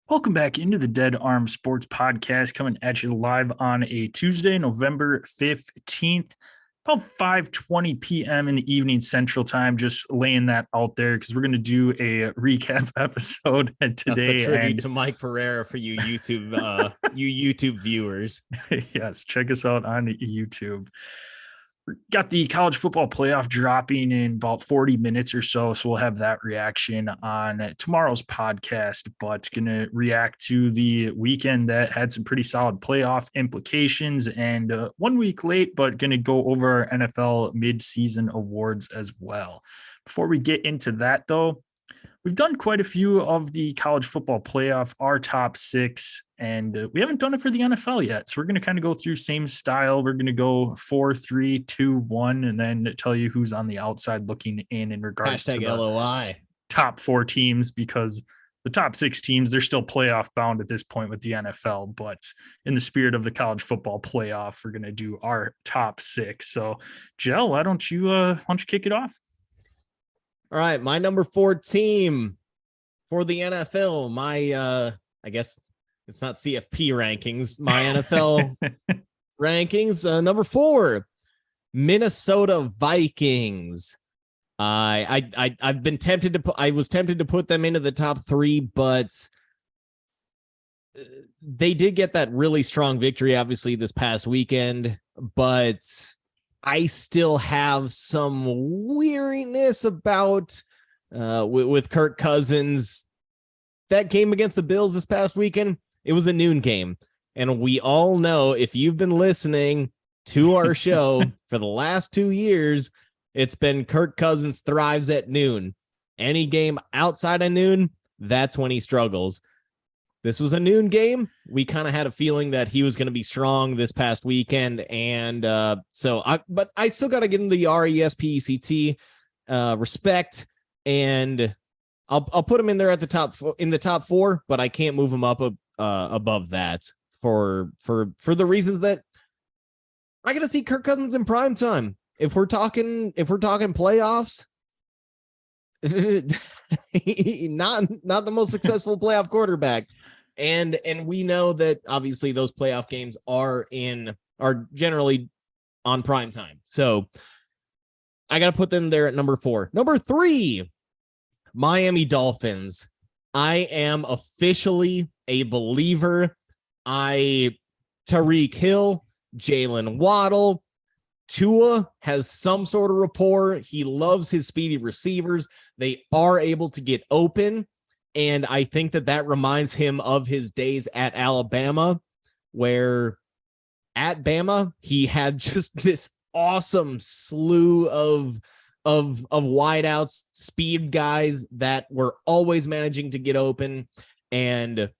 Welcome back into the Dead Arm Sports Podcast, coming at you live on a Tuesday, November 15th, about 5:20 p.m. in the evening Central Time. Just laying that out there because we're going to do a recap episode That's a today. tribute to Mike Pereira for you YouTube viewers. Yes, check us out on YouTube. Got the college football playoff dropping in about 40 minutes or so. So we'll have that reaction on tomorrow's podcast, but going to react to the weekend that had some pretty solid playoff implications and 1 week late, but going to go over our NFL midseason awards as well. Before we get into that though, we've done quite a few of the college football playoff, our top six, and we haven't done it for the NFL yet. So we're going to kind of go through same style. We're going to go 4, 3, 2, 1, and then tell you who's on the outside looking in regards to the LOI top 4 teams, because the top 6 teams, they're still playoff bound at this point with the NFL. But in the spirit of the college football playoff, we're going to do our top 6. So, Jell, why don't you kick it off? All right, my number 4 team for the NFL, my I guess it's not CFP rankings, my NFL rankings, number 4, Minnesota Vikings. I've been tempted to put, I was tempted to put them into the top 3, but they did get that really strong victory, obviously, this past weekend, but I still have some weariness about with Kirk Cousins. That game against the Bills this past weekend, it was a noon game. And we all know, if you've been listening to our show for the last 2 years, it's been Kirk Cousins thrives at noon. Any game outside of noon, that's when he struggles. This was a noon game. We kind of had a feeling that he was going to be strong this past weekend. And but I still got to give him the RESPECT respect. And I'll put him in there at the top 4, but I can't move him up above that for the reasons that I got to see Kirk Cousins in prime time. If we're talking playoffs, not the most successful playoff quarterback. And we know that obviously those playoff games are generally on prime time. So I got to put them there at number 4. Number 3, Miami Dolphins. I am officially a believer. Tyreek Hill, Jalen Waddle, Tua has some sort of rapport. He loves his speedy receivers. They are able to get open. And I think that reminds him of his days at Alabama, where at Bama, he had just this awesome slew of wideouts, speed guys that were always managing to get open. And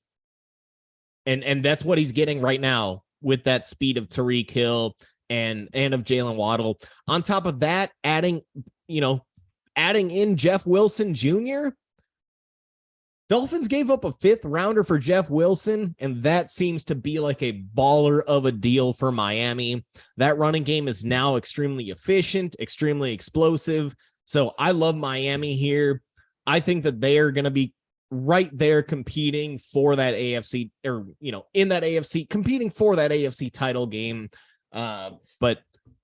that's what he's getting right now with that speed of Tyreek Hill and of Jalen Waddle. On top of that, adding in Jeff Wilson Jr., Dolphins gave up a 5th rounder for Jeff Wilson, and that seems to be like a baller of a deal for Miami. That running game is now extremely efficient, extremely explosive. So I love Miami here. I think that they are going to be right there competing for that AFC, or, in that AFC, competing for that AFC title game. But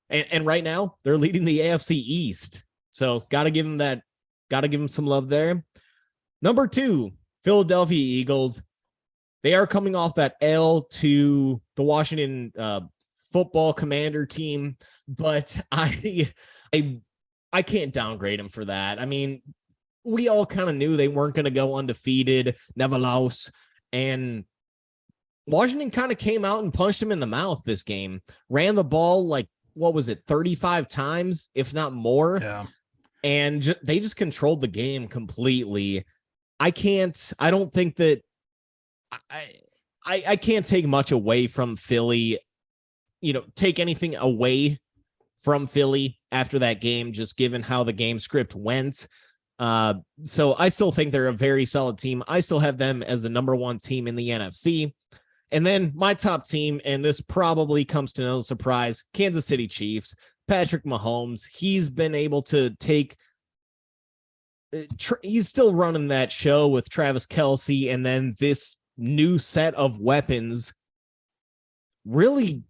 right now they're leading the AFC East. So got to give them some love there. Number 2, Philadelphia Eagles. They are coming off that L to the Washington football commander team, but I can't downgrade them for that. I mean, we all kind of knew they weren't going to go undefeated, never lost, and Washington kind of came out and punched him in the mouth this game. Ran the ball like, 35 times, if not more. Yeah. And they just controlled the game completely. I don't think that I can't take much away from Philly, take anything away from Philly after that game, just given how the game script went. So I still think they're a very solid team. I still have them as the number 1 team in the NFC. And then my top team, and this probably comes to no surprise, Kansas City Chiefs, Patrick Mahomes. He's been able to take he's still running that show with Travis Kelce, and then this new set of weapons really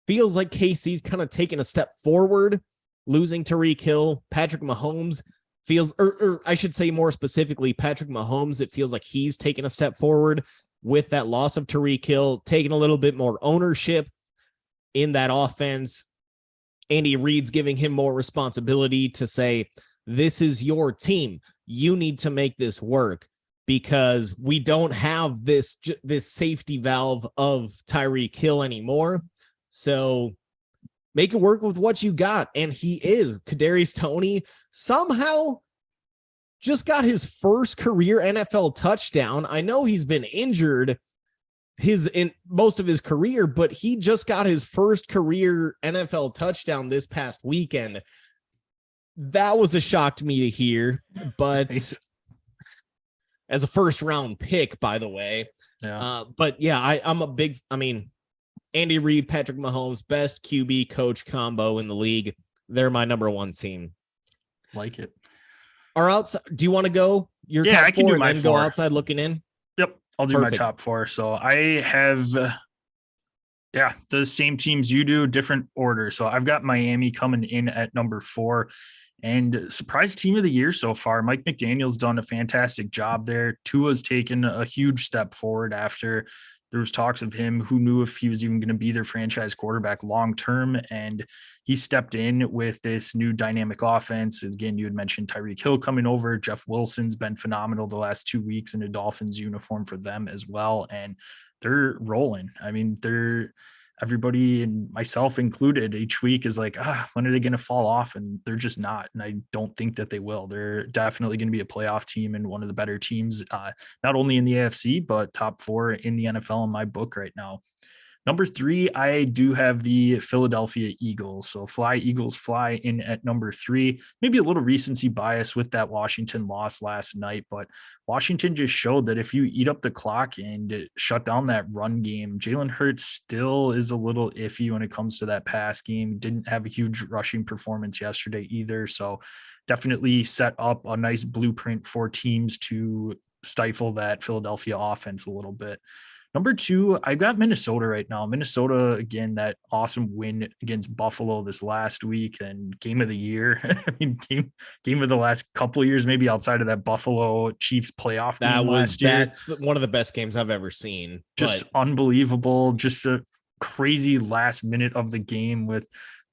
feels like KC's kind of taken a step forward, losing Tyreek Hill. Patrick Mahomes feels, or I should say more specifically, Patrick Mahomes, it feels like he's taken a step forward with that loss of Tyreek Hill, taking a little bit more ownership in that offense. Andy Reid's giving him more responsibility to say, this is your team. You need to make this work because we don't have this safety valve of Tyreek Hill anymore. So make it work with what you got. And he is. Kadarius Toney somehow just got his first career NFL touchdown. I know he's been injured in most of his career, but he just got his first career NFL touchdown this past weekend. That was a shock to me to hear, but as a first round pick, by the way. Yeah. But yeah, Andy Reid, Patrick Mahomes, best QB coach combo in the league. They're my number one team. Like it. Our outside. Do you want to go your top four? I can do my four. Go outside looking in. Yep, I'll do my top four. So I have, the same teams you do, different order. So I've got Miami coming in at number 4. And surprise team of the year so far. Mike McDaniel's done a fantastic job there. Tua's taken a huge step forward after there was talks of him. Who knew if he was even going to be their franchise quarterback long term? And he stepped in with this new dynamic offense. Again, you had mentioned Tyreek Hill coming over. Jeff Wilson's been phenomenal the last 2 weeks in a Dolphins uniform for them as well. And they're rolling. I mean, everybody and myself included each week is like, when are they going to fall off? And they're just not. And I don't think that they will. They're definitely going to be a playoff team and one of the better teams, not only in the AFC, but top 4 in the NFL in my book right now. Number 3, I do have the Philadelphia Eagles. So fly, Eagles, fly in at number 3. Maybe a little recency bias with that Washington loss last night, but Washington just showed that if you eat up the clock and shut down that run game, Jalen Hurts still is a little iffy when it comes to that pass game. Didn't have a huge rushing performance yesterday either. So definitely set up a nice blueprint for teams to stifle that Philadelphia offense a little bit. Number 2, I've got Minnesota right now. Minnesota, again, that awesome win against Buffalo this last week and game of the year. I mean, game of the last couple of years, maybe outside of that Buffalo Chiefs playoff game last year. That's one of the best games I've ever seen. Just unbelievable. Just a crazy last minute of the game with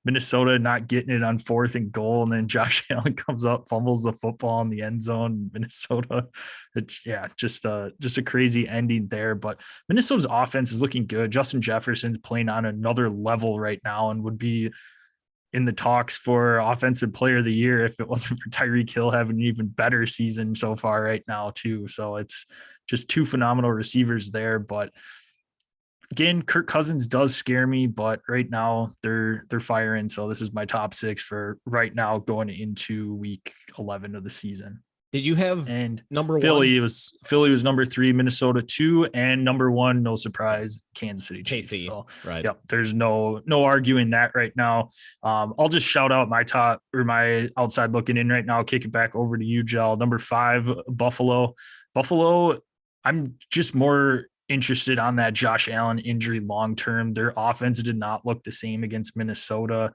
Minnesota not getting it on 4th and goal, and then Josh Allen comes up, fumbles the football in the end zone. Minnesota, it's just a crazy ending there. But Minnesota's offense is looking good. Justin Jefferson's playing on another level right now and would be in the talks for offensive player of the year if it wasn't for Tyreek Hill having an even better season so far right now too. So it's just 2 phenomenal receivers there, but again, Kirk Cousins does scare me, but right now they're firing. So this is my top 6 for right now going into week 11 of the season. Did you have number Philly 1? Philly was number 3, Minnesota 2, and number 1, no surprise, Kansas City Chiefs. So right. Yep, there's no arguing that right now. I'll just shout out my top or my outside looking in right now. I'll kick it back over to you, Jel. Number 5, Buffalo. I'm just more interested on that Josh Allen injury long-term. Their offense did not look the same against Minnesota.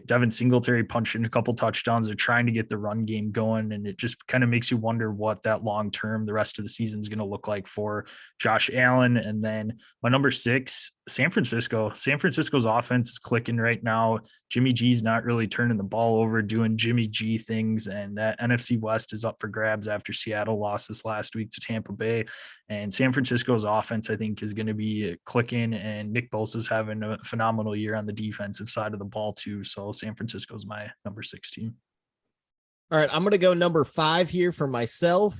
Devin Singletary punched in a couple touchdowns. They're trying to get the run game going, and it just kind of makes you wonder what that long-term, the rest of the season is going to look like for Josh Allen. And then my number 6, San Francisco. San Francisco's offense is clicking right now. Jimmy G's not really turning the ball over, doing Jimmy G things, and that NFC West is up for grabs after Seattle lost this last week to Tampa Bay. And San Francisco's offense, I think, is going to be clicking, and Nick Bosa's having a phenomenal year on the defensive side of the ball too. So San Francisco's my number 6 team. All right, I'm going to go number 5 here for myself.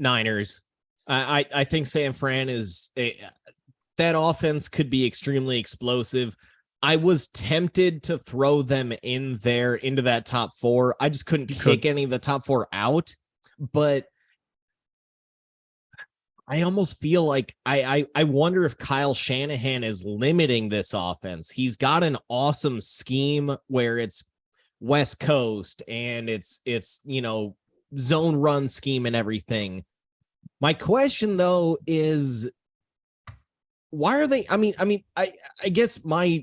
Niners. I think San Fran that offense could be extremely explosive. I was tempted to throw them in there into that top 4. I just couldn't kick any of the top 4 out, but I almost feel like I wonder if Kyle Shanahan is limiting this offense. He's got an awesome scheme where it's West Coast and it's zone run scheme and everything. My question though is, why are they? I guess my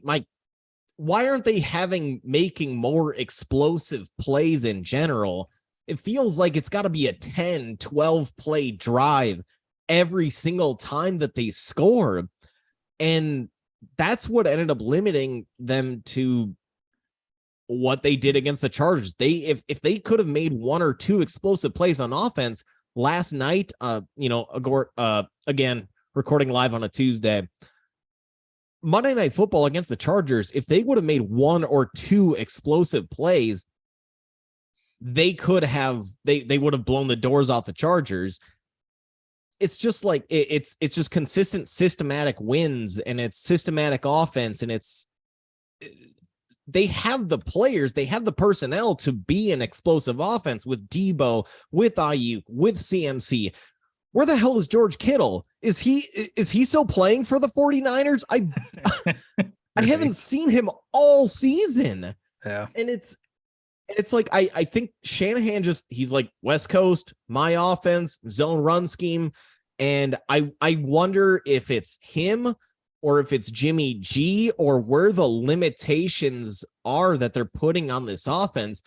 why aren't they making more explosive plays in general? It feels like it's got to be a 10, 12 play drive every single time that they score. And that's what ended up limiting them to what they did against the Chargers. If they could have made one or two explosive plays on offense last night, again, recording live on a Tuesday, Monday Night Football against the Chargers, if they would have made one or two explosive plays, they would have blown the doors off the Chargers. It's just like it's just consistent systematic wins, and it's systematic offense, and they have the players, they have the personnel to be an explosive offense with Debo, with Ayuk, with CMC. Where the hell is George Kittle? Is he still playing for the 49ers? I haven't seen him all season. Yeah. And it's like I think Shanahan he's like West Coast, my offense, zone run scheme. And I wonder if it's him or if it's Jimmy G, or where the limitations are that they're putting on this offense.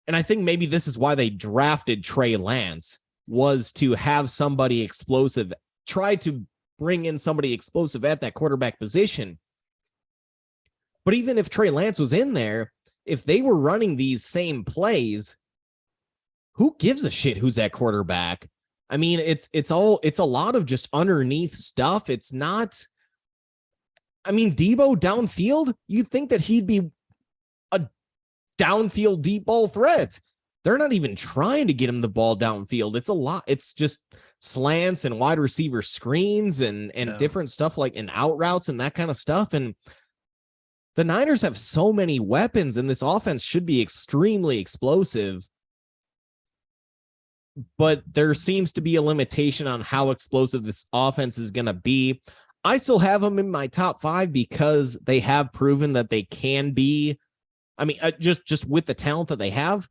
And I think maybe this is why they drafted Trey Lance, was to have somebody explosive, try to bring in somebody explosive at that quarterback position. But even if Trey Lance was in there, if they were running these same plays, who gives a shit who's at quarterback? I mean, it's a lot of just underneath stuff. It's not, I mean, Debo downfield, you'd think that he'd be a downfield deep ball threat. They're not even trying to get him the ball downfield. It's a lot. It's just slants and wide receiver screens and different stuff like in out routes and that kind of stuff. And the Niners have so many weapons, and this offense should be extremely explosive. But there seems to be a limitation on how explosive this offense is going to be. I still have them in my top 5 because they have proven that they can be. I mean, just with the talent that they have,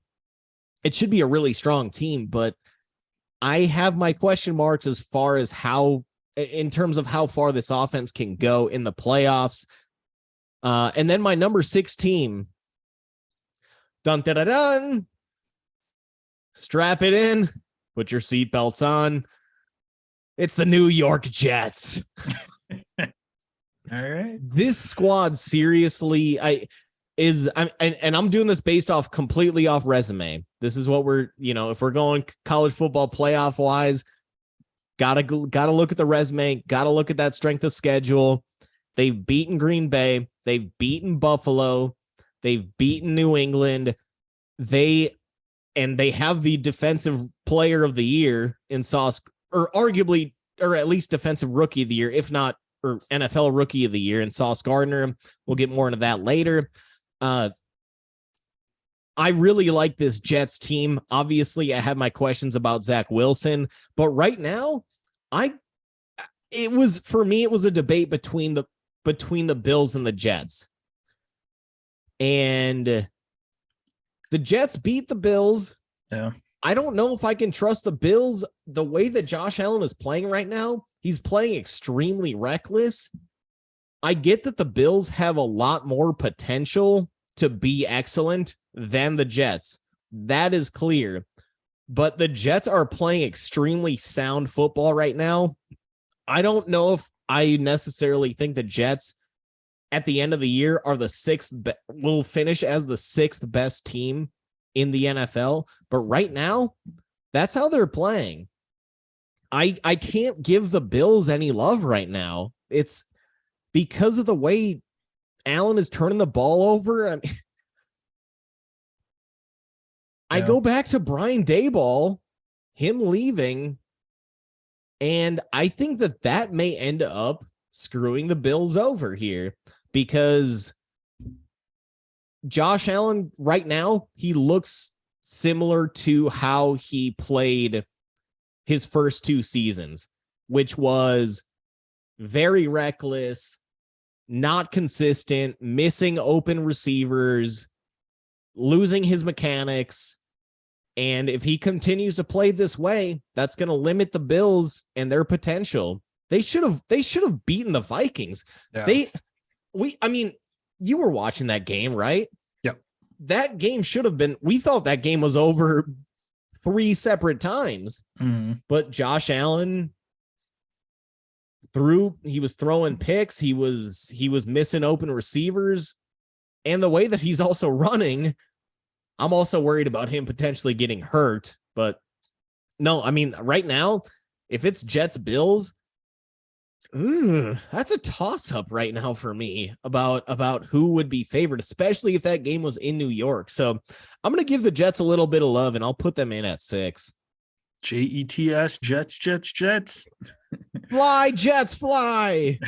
it should be a really strong team. But I have my question marks as far as in terms of how far this offense can go in the playoffs. And then my number 6 team, dun dun dun dun. Strap it in, put your seatbelts on. It's the New York Jets. All right. This squad, seriously, I'm doing this based completely off resume. This is what we're, if we're going college football playoff wise, gotta look at the resume, gotta look at that strength of schedule. They've beaten Green Bay, they've beaten Buffalo, they've beaten New England. They have the defensive player of the year in Sauce, or arguably, or at least defensive rookie of the year, if not, or NFL rookie of the year in Sauce Gardner. We'll get more into that later. I really like this Jets team. Obviously, I have my questions about Zach Wilson, but right now, it was a debate between the Bills and the Jets. And the Jets beat the Bills. Yeah. I don't know if I can trust the Bills the way that Josh Allen is playing right now. He's playing extremely reckless. I get that the Bills have a lot more potential to be excellent than the Jets. That is clear. But the Jets are playing extremely sound football right now. I don't know if I necessarily think the Jets at the end of the year are will finish as the 6th best team in the NFL. But right now, that's how they're playing. I can't give the Bills any love right now. It's because of the way Allen is turning the ball over. I go back to Brian Daboll, him leaving, and I think that may end up screwing the Bills over here, because Josh Allen right now, he looks similar to how he played his first 2 seasons, which was very reckless, not consistent, missing open receivers, losing his mechanics. And if he continues to play this way, that's going to limit the Bills and their potential. They should have beaten the Vikings. Yeah. I mean, you were watching that game, right? Yep. That game should have been, we thought that game was over 3 separate times, but Josh Allen he was throwing picks. He was missing open receivers, and the way that he's also running, I'm also worried about him potentially getting hurt. But no, I mean, right now, if it's Jets Bills, that's a toss-up right now for me about who would be favored, especially if that game was in New York. So I'm going to give the Jets a little bit of love, and I'll put them in at 6. Jets, Jets. Fly, Jets, fly.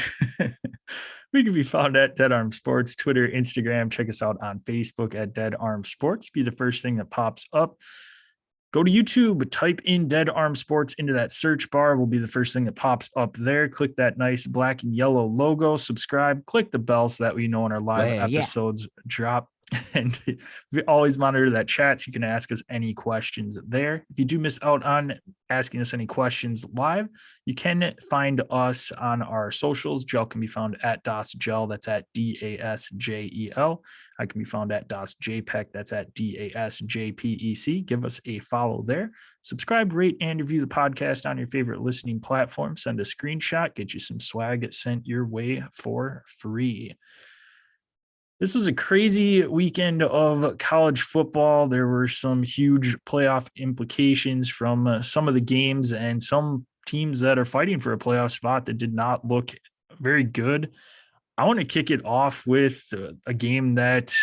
We can be found at Dead Arm Sports, Twitter, Instagram. Check us out on Facebook at Dead Arm Sports. Be the first thing that pops up. Go to YouTube, type in Dead Arm Sports into that search bar. Will be the first thing that pops up there. Click that nice black and yellow logo. Subscribe. Click the bell so that we know when our live episodes drop. And we always monitor that chat, so you can ask us any questions there. If you do miss out on asking us any questions live, you can find us on our socials. Gel can be found at DasGel. That's at DASJEL. I can be found at DasJPEC. That's at DASJPEC. Give us a follow there. Subscribe, rate, and review the podcast on your favorite listening platform. Send a screenshot. Get you some swag sent your way for free. This was a crazy weekend of college football. There were some huge playoff implications from some of the games, and some teams that are fighting for a playoff spot that did not look very good. I want to kick it off with a game that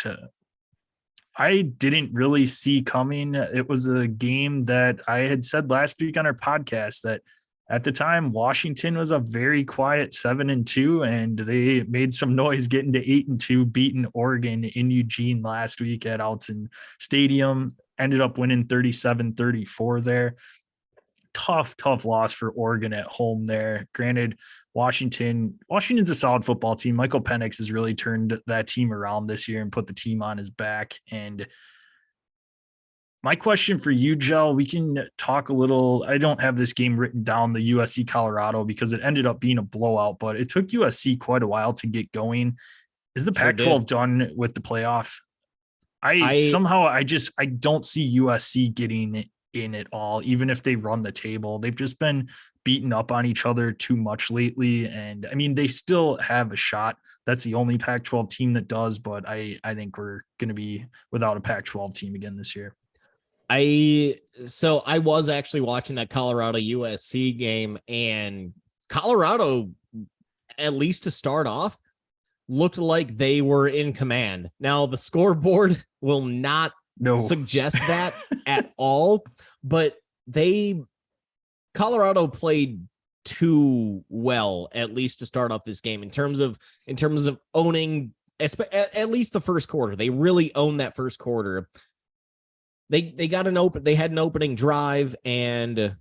I didn't really see coming. It was a game that I had said last week on our podcast that at the time, Washington was a very quiet 7-2, and they made some noise getting to 8-2, beating Oregon in Eugene last week at Autzen Stadium. Ended up winning 37-34 there. Tough loss for Oregon at home there. Granted, Washington's a solid football team. Michael Penix has really turned that team around this year and put the team on his back. And my question for you, Gel, we can talk a little. I don't have this game written down, the USC Colorado, because it ended up being a blowout, but it took USC quite a while to get going. Is the Pac-12 done with the playoff? I don't see USC getting in at all, even if they run the table. They've just been beaten up on each other too much lately. And I mean, they still have a shot. That's the only Pac-12 team that does, but I think we're going to be without a Pac-12 team again this year. I was actually watching that Colorado USC game, and Colorado, at least to start off, looked like they were in command. Now the scoreboard will not suggest that at all, but Colorado played too well, at least to start off this game in terms of owning at least the first quarter. They really owned that first quarter. They had an opening drive, and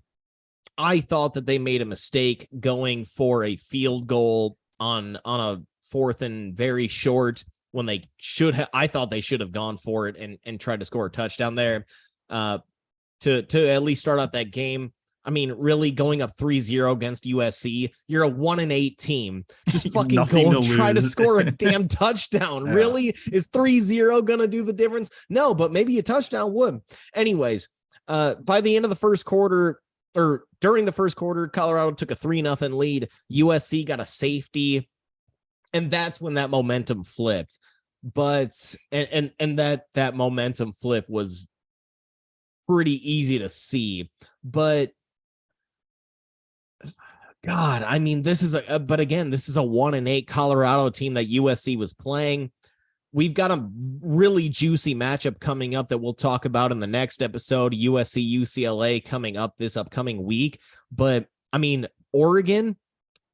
I thought that they made a mistake going for a field goal on a 4th and very short when they should have. I thought they should have gone for it and tried to score a touchdown there to at least start out that game. I mean, really going up 3-0 against USC, you're a 1-8 team. Just fucking go and try to score a damn touchdown. Yeah. Really? Is 3-0 going to do the difference? No, but maybe a touchdown would. Anyways, by the end of the first quarter, or during the first quarter, Colorado took a 3-0 lead. USC got a safety, and that's when that momentum flipped. But and that momentum flip was pretty easy to see. But God, I mean, this is a 1-8 Colorado team that USC was playing. We've got a really juicy matchup coming up that we'll talk about in the next episode, USC UCLA coming up this upcoming week. But I mean, Oregon,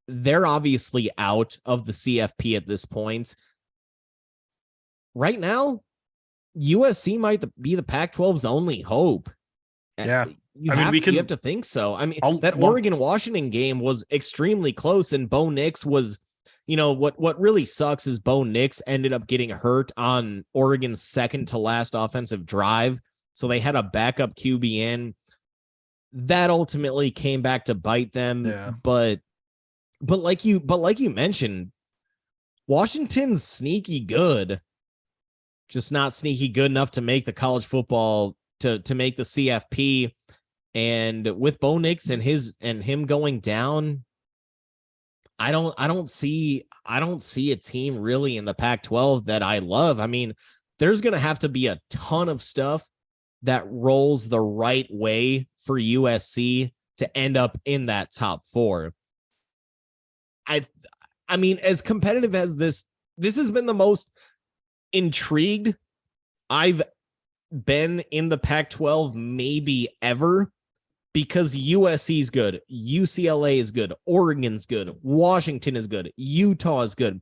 they're obviously out of the CFP at this point. Right now, USC might be the Pac-12's only hope. Yeah. You have to think so. I mean, that Oregon-Washington game was extremely close, and Bo Nix was, what really sucks is Bo Nix ended up getting hurt on Oregon's second to last offensive drive. So they had a backup QB in. That ultimately came back to bite them. Yeah. But like you mentioned, Washington's sneaky good, just not sneaky good enough to make the college football to make the CFP. And with Bo Nix and him going down, I don't see a team really in the Pac-12 that I love. I mean, there's going to have to be a ton of stuff that rolls the right way for USC to end up in that top 4. I mean, as competitive as this has been the most intrigued I've been in the Pac-12 maybe ever, because USC is good, UCLA is good, Oregon's good, Washington is good, Utah is good.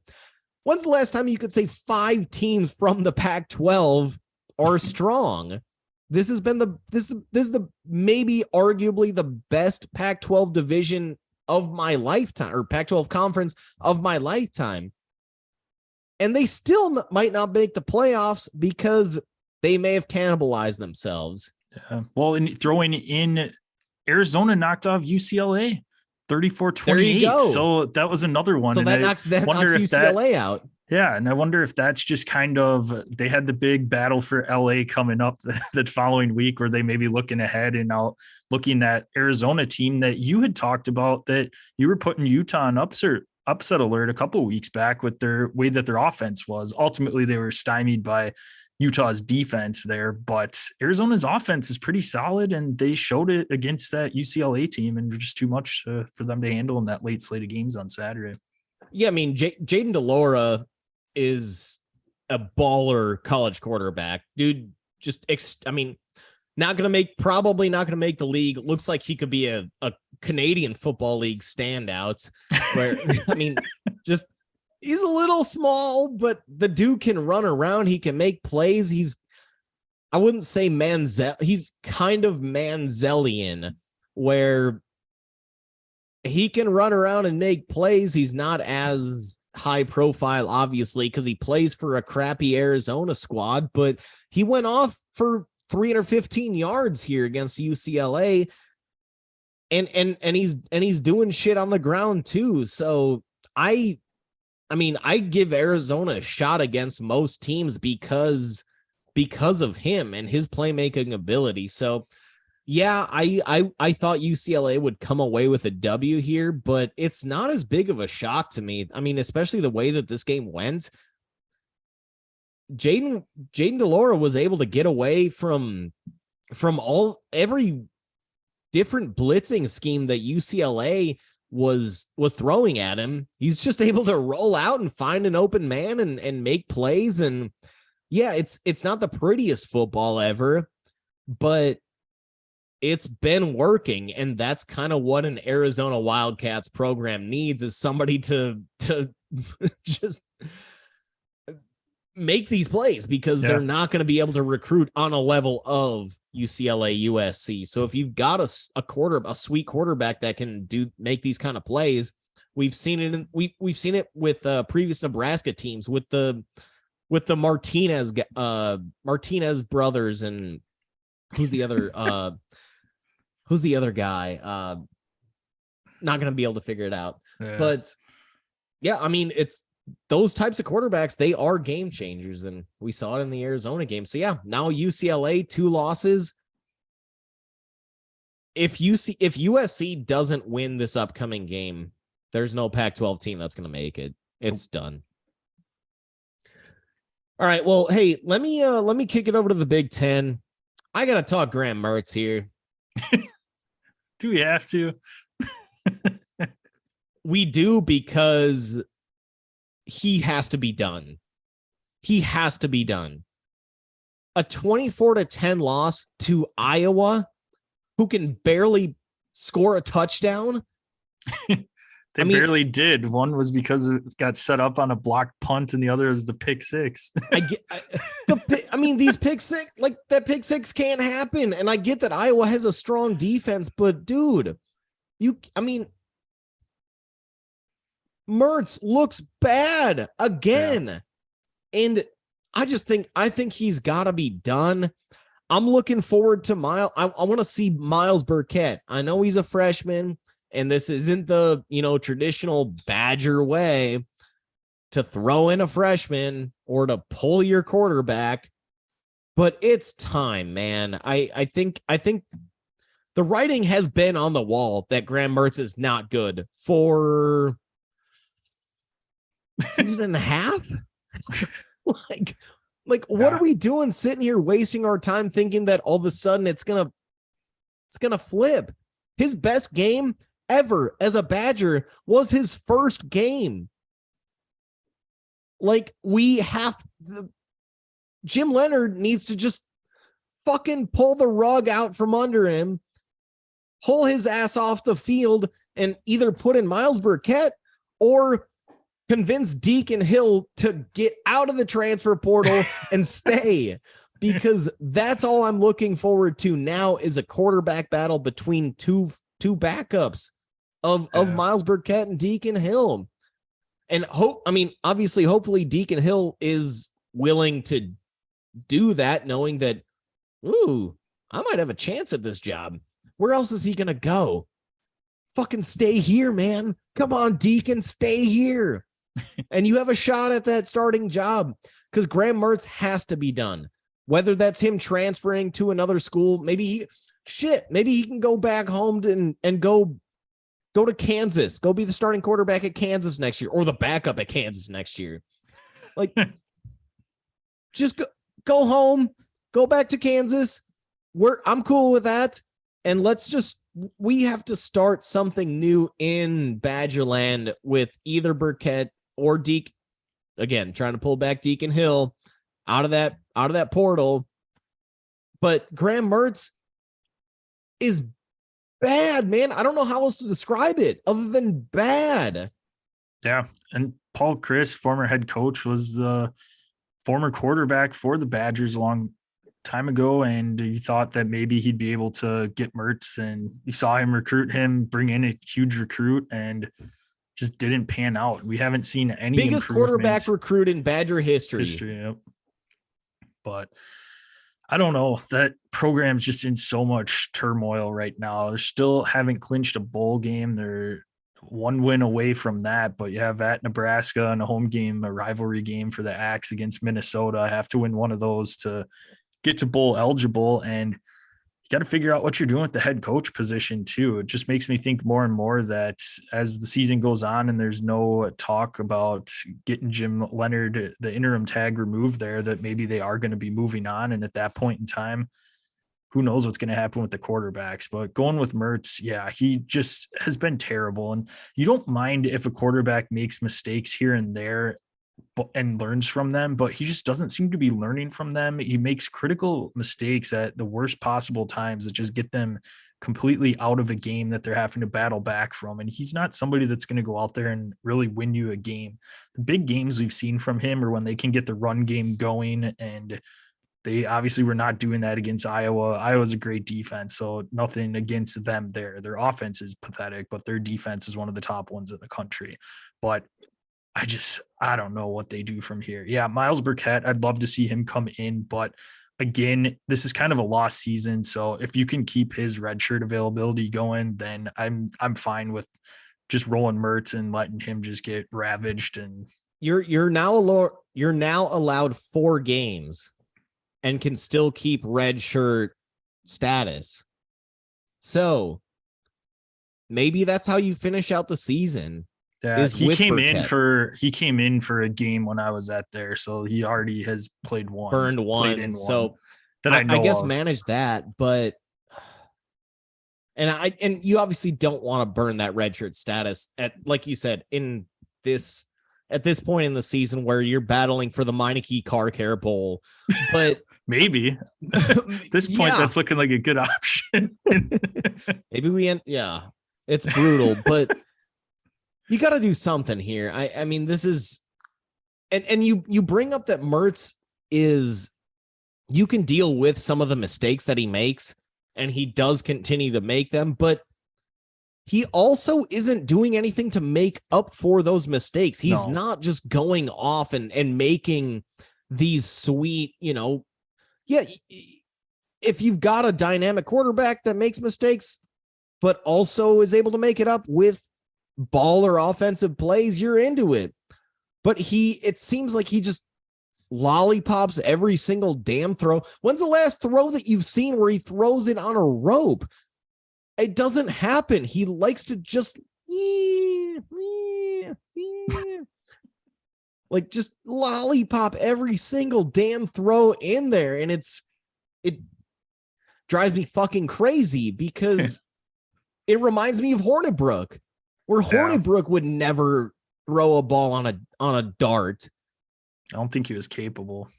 When's the last time you could say 5 teams from the Pac-12 are strong? This has been this is the maybe arguably the best Pac-12 division of my lifetime, or Pac-12 conference of my lifetime. And they still might not make the playoffs because they may have cannibalized themselves. Yeah. Well, and throwing in Arizona knocked off UCLA 34-28. So that was another one. So and that knocks UCLA out. Yeah. And I wonder if that's just kind of, they had the big battle for LA coming up the following week, where they may be looking ahead and now looking at Arizona team that you had talked about, that you were putting Utah on upset alert a couple of weeks back with their way that their offense was. Ultimately, they were stymied by Utah's defense there, but Arizona's offense is pretty solid, and they showed it against that UCLA team, and just too much for them to handle in that late slate of games on Saturday. Yeah, I mean, Jaden DeLora is a baller college quarterback, dude. Probably not gonna make the league. Looks like he could be a Canadian Football League standout. Where I mean, just. He's a little small, but the dude can run around. He can make plays. I wouldn't say he's kind of Manzellian, where he can run around and make plays. He's not as high profile, obviously, because he plays for a crappy Arizona squad, but he went off for 315 yards here against UCLA. And he's doing shit on the ground too. So I give Arizona a shot against most teams because of him and his playmaking ability. So, yeah, I thought UCLA would come away with a W here, but it's not as big of a shock to me. I mean, especially the way that this game went. Jaden DeLora was able to get away from every different blitzing scheme that UCLA was throwing at him. He's just able to roll out and find an open man and make plays. And yeah, it's not the prettiest football ever, but it's been working. And that's kind of what an Arizona Wildcats program needs, is somebody to just make these plays, because they're not going to be able to recruit on a level of UCLA, USC. So if you've got a sweet quarterback that can make these kind of plays, we've seen it. We've seen it with previous Nebraska teams, with the Martinez brothers, and who's the other guy? Not going to be able to figure it out. Yeah. But yeah, I mean, it's those types of quarterbacks, they are game changers, and we saw it in the Arizona game. So yeah, now UCLA 2 losses. If USC doesn't win this upcoming game, there's no Pac-12 team that's going to make it. It's done. All right. Well, hey, let me kick it over to the Big Ten. I got to talk Graham Mertz here. Do we have to? We do, because he has to be done. He has to be done. A 24-10 loss to Iowa, who can barely score a touchdown. They barely did. One was because it got set up on a blocked punt, and the other is the pick six. These pick six, like that pick six can't happen. And I get that Iowa has a strong defense, but dude, Mertz looks bad again. Yeah. And I think he's got to be done. I'm looking forward to Miles. I want to see Miles Burkett. I know he's a freshman, and this isn't the, traditional Badger way to throw in a freshman or to pull your quarterback, but it's time, man. I think the writing has been on the wall that Graham Mertz is not good for a season and a half. What are we doing sitting here wasting our time thinking that all of a sudden it's gonna flip? His best game ever as a Badger was his first game. Jim Leonard needs to just fucking pull the rug out from under him, pull his ass off the field, and either put in Miles Burkett or convince Deacon Hill to get out of the transfer portal and stay, because that's all I'm looking forward to now is a quarterback battle between two backups of Miles Burkett and Deacon Hill. And hopefully Deacon Hill is willing to do that, knowing that, I might have a chance at this job. Where else is he going to go? Fucking stay here, man. Come on, Deacon, stay here. And you have a shot at that starting job, because Graham Mertz has to be done. Whether that's him transferring to another school, maybe he can go back home and go to Kansas, go be the starting quarterback at Kansas next year, or the backup at Kansas next year. Just go home, go back to Kansas. I'm cool with that. And we have to start something new in Badgerland with either Burkett or Deke. Again, trying to pull back Deacon Hill out of that portal. But Graham Mertz is bad, man. I don't know how else to describe it other than bad. Yeah. And Paul Chryst, former head coach, was the former quarterback for the Badgers a long time ago. And you thought that maybe he'd be able to get Mertz, and you saw him bring in a huge recruit, and just didn't pan out. We haven't seen any biggest quarterback recruit in Badger history. Yep. But I don't know. That program's just in so much turmoil right now. They still haven't clinched a bowl game. They're one win away from that, but you have at Nebraska and a home game, a rivalry game for the Axe against Minnesota. I have to win one of those to get to bowl eligible, and you got to figure out what you're doing with the head coach position too. It just makes me think more and more that as the season goes on and there's no talk about getting Jim Leonard the interim tag removed there, that maybe they are going to be moving on. And at that point in time, who knows what's going to happen with the quarterbacks. But going with Mertz, yeah, he just has been terrible. And you don't mind if a quarterback makes mistakes here and there and learns from them, but he just doesn't seem to be learning from them. He makes critical mistakes at the worst possible times that just get them completely out of a game that they're having to battle back from. And he's not somebody that's going to go out there and really win you a game. The big games we've seen from him are when they can get the run game going, and they obviously were not doing that against Iowa. Iowa's a great defense, so nothing against them there. Their offense is pathetic, but their defense is one of the top ones in the country. But I don't know what they do from here. Yeah, Miles Burkett, I'd love to see him come in, but again, this is kind of a lost season. So if you can keep his redshirt availability going, then I'm fine with just rolling Mertz and letting him just get ravaged. And you're now allowed 4 games and can still keep redshirt status. So maybe that's how you finish out the season. Yeah, he came in for a game when I was at there, so he already has played one, burned one. So that I guess manage that, but and you obviously don't want to burn that redshirt status at, like you said, at this point in the season where you're battling for the Meineke Car Care Bowl, but maybe at this point that's looking like a good option. Maybe it's brutal, but. You got to do something here. I mean, this is, and you bring up that Mertz you can deal with some of the mistakes that he makes, and he does continue to make them, but he also isn't doing anything to make up for those mistakes. He's not just going off and making these sweet, if you've got a dynamic quarterback that makes mistakes, but also is able to make it up with baller offensive plays, you're into it. But it seems like he just lollipops every single damn throw. When's the last throw that you've seen where he throws it on a rope? It doesn't happen. He likes to just like just lollipop every single damn throw in there. And it drives me fucking crazy because it reminds me of Hornibrook, where Hornibrook would never throw a ball on a dart. I don't think he was capable.